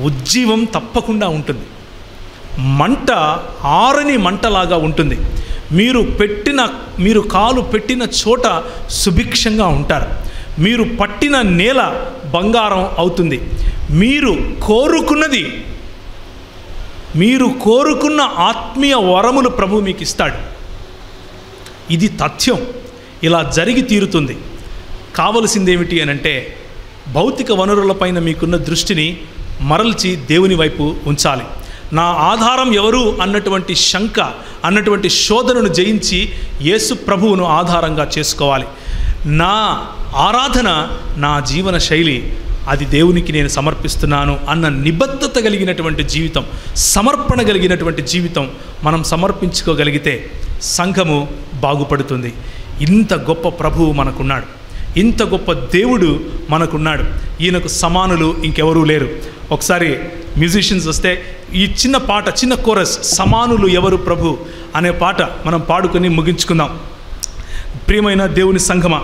ఉజ్జీవం తప్పకుండా ఉంటుంది. మంట ఆరని మంటలాగా ఉంటుంది. మీరు కాలు పెట్టిన చోట సుభిక్షంగా ఉంటారు. మీరు పట్టిన నేల బంగారం అవుతుంది. మీరు కోరుకున్న ఆత్మీయ వరములు ప్రభు మీకు ఇస్తాడు. ఇది తథ్యం. ఇలా జరిగి తీరుతుంది. కావలసిందేమిటి అనంటే భౌతిక వనరులపైన మీకున్న దృష్టిని మరల్చి దేవుని వైపు ఉంచాలి. నా ఆధారం ఎవరు అన్నటువంటి శంక, అన్నటువంటి శోధనను జయించి యేసు ప్రభువును ఆధారంగా చేసుకోవాలి. నా ఆరాధన, నా జీవన శైలి, అది దేవునికి నేను సమర్పిస్తున్నాను అన్న నిబద్ధత కలిగినటువంటి జీవితం, సమర్పణ కలిగినటువంటి జీవితం మనం సమర్పించుకోగలిగితే సంఘము బాగుపడుతుంది. ఇంత గొప్ప ప్రభువు మనకున్నాడు, ఇంత గొప్ప దేవుడు మనకున్నాడు. ఈయనకు సమానులు ఇంకెవరూ లేరు. ఒకసారి మ్యూజిషియన్స్ వస్తే ఈ చిన్న పాట, చిన్న కోరస్, సమానులు ఎవరు ప్రభు అనే పాట మనం పాడుకొని ముగించుకుందాం. ప్రియమైన దేవుని సంఘమా,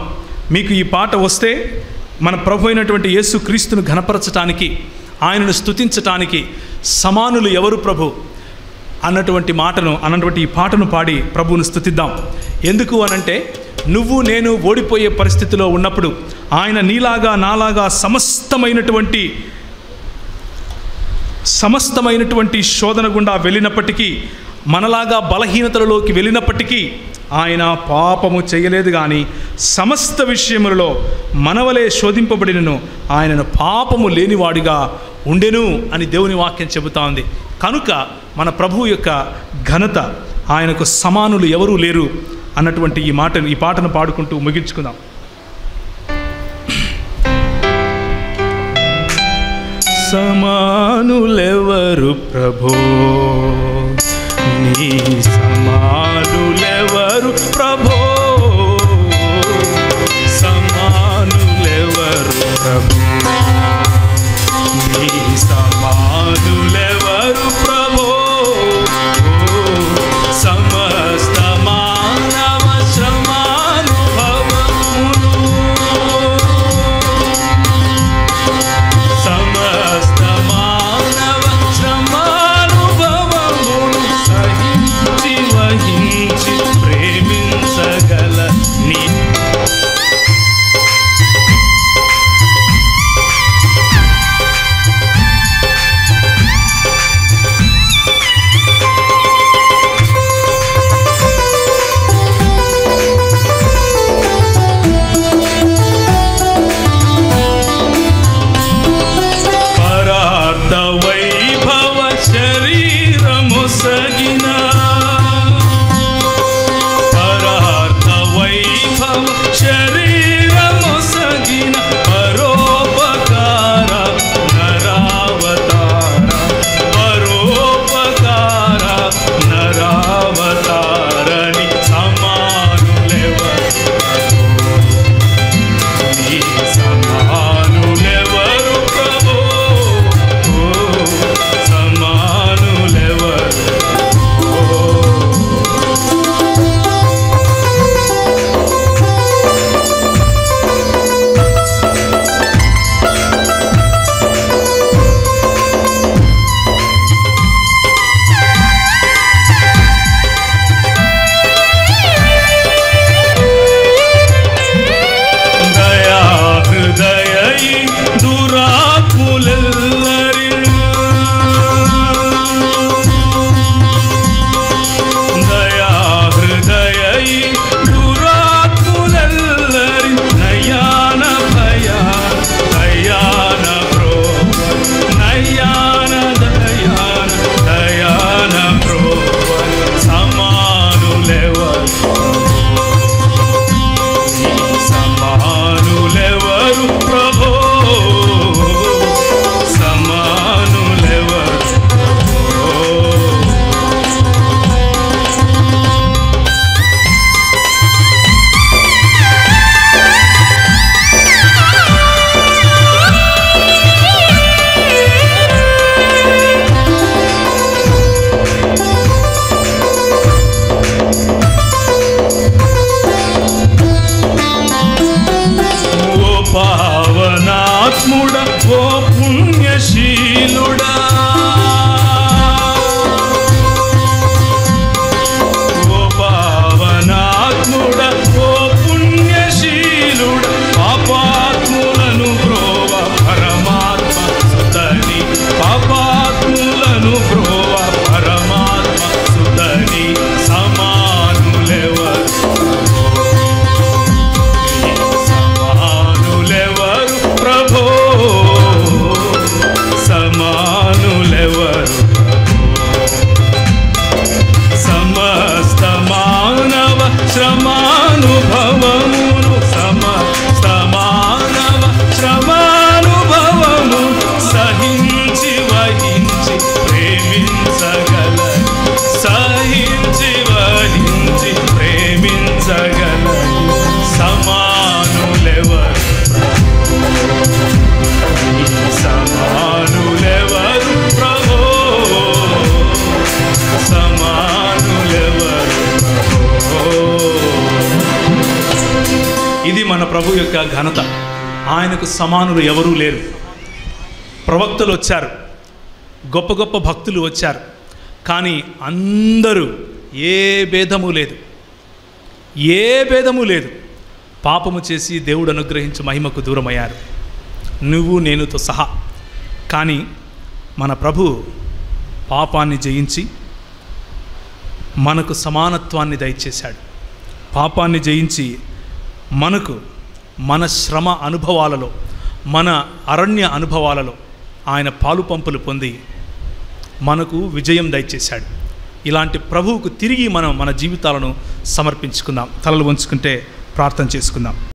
మీకు ఈ పాట వస్తే మన ప్రభు అయినటువంటి యేసు క్రీస్తును ఘనపరచటానికి, ఆయనను స్తుతించటానికి సమానులు ఎవరు ప్రభు అన్నటువంటి ఈ పాటను పాడి ప్రభువును స్తుతిద్దాం. ఎందుకు అనంటే, నువ్వు నేను ఓడిపోయే పరిస్థితిలో ఉన్నప్పుడు ఆయన నీలాగా నాలాగా సమస్తమైనటువంటి శోధన గుండా వెళ్ళినప్పటికీ, మనలాగా బలహీనతలలోకి వెళ్ళినప్పటికీ ఆయన పాపము చేయలేదు. కానీ సమస్త విషయములలో మనవలే శోధింపబడినను ఆయనను పాపము లేనివాడిగా ఉండెను అని దేవుని వాక్యం చెబుతా ఉంది. కనుక మన ప్రభువు యొక్క ఘనత, ఆయనకు సమానులు ఎవరూ లేరు అన్నటువంటి ఈ పాటను పాడుకుంటూ ముగించుకుందాం. సమానులెవరు ప్రభో, నీ సమానులెవరు ప్రభో, సమానులెవరు ప్రభో, నీ సమానులెవరు ప్రభో, సమస్త మానవ శ్రమానుభవములు, సమస్త మానవ శ్రమానుభవములు సహించి వహించి ప్రేమించగల నీ శ్రమానుభవమును సమానవ శ్రమానుభవము సహించి వహించి ప్రేమించగల సమానులెవరు ప్రభో సమానులెవరు. ఇది మన ప్రభు యొక్క ఘనత. ఆయనకు సమానులు ఎవరూ లేరు. ప్రవక్తలు వచ్చారు, గొప్ప గొప్ప భక్తులు వచ్చారు, కానీ అందరూ ఏ భేదము లేదు, పాపము చేసి దేవుడు అనుగ్రహించి మహిమకు దూరమయ్యారు, నువ్వు నేనుతో సహా. కానీ మన ప్రభు పాపాన్ని జయించి మనకు సమానత్వాన్ని దయచేశాడు. పాపాన్ని జయించి మనకు మన శ్రమ అనుభవాలలో, మన అరణ్య అనుభవాలలో ఆయన పాలు పంపులు పొంది మనకు విజయం దయచేశాడు. ఇలాంటి ప్రభువుకు తిరిగి మనం మన జీవితాలను సమర్పించుకుందాం. తలలు వంచుకుంటే ప్రార్థన చేసుకుందాం.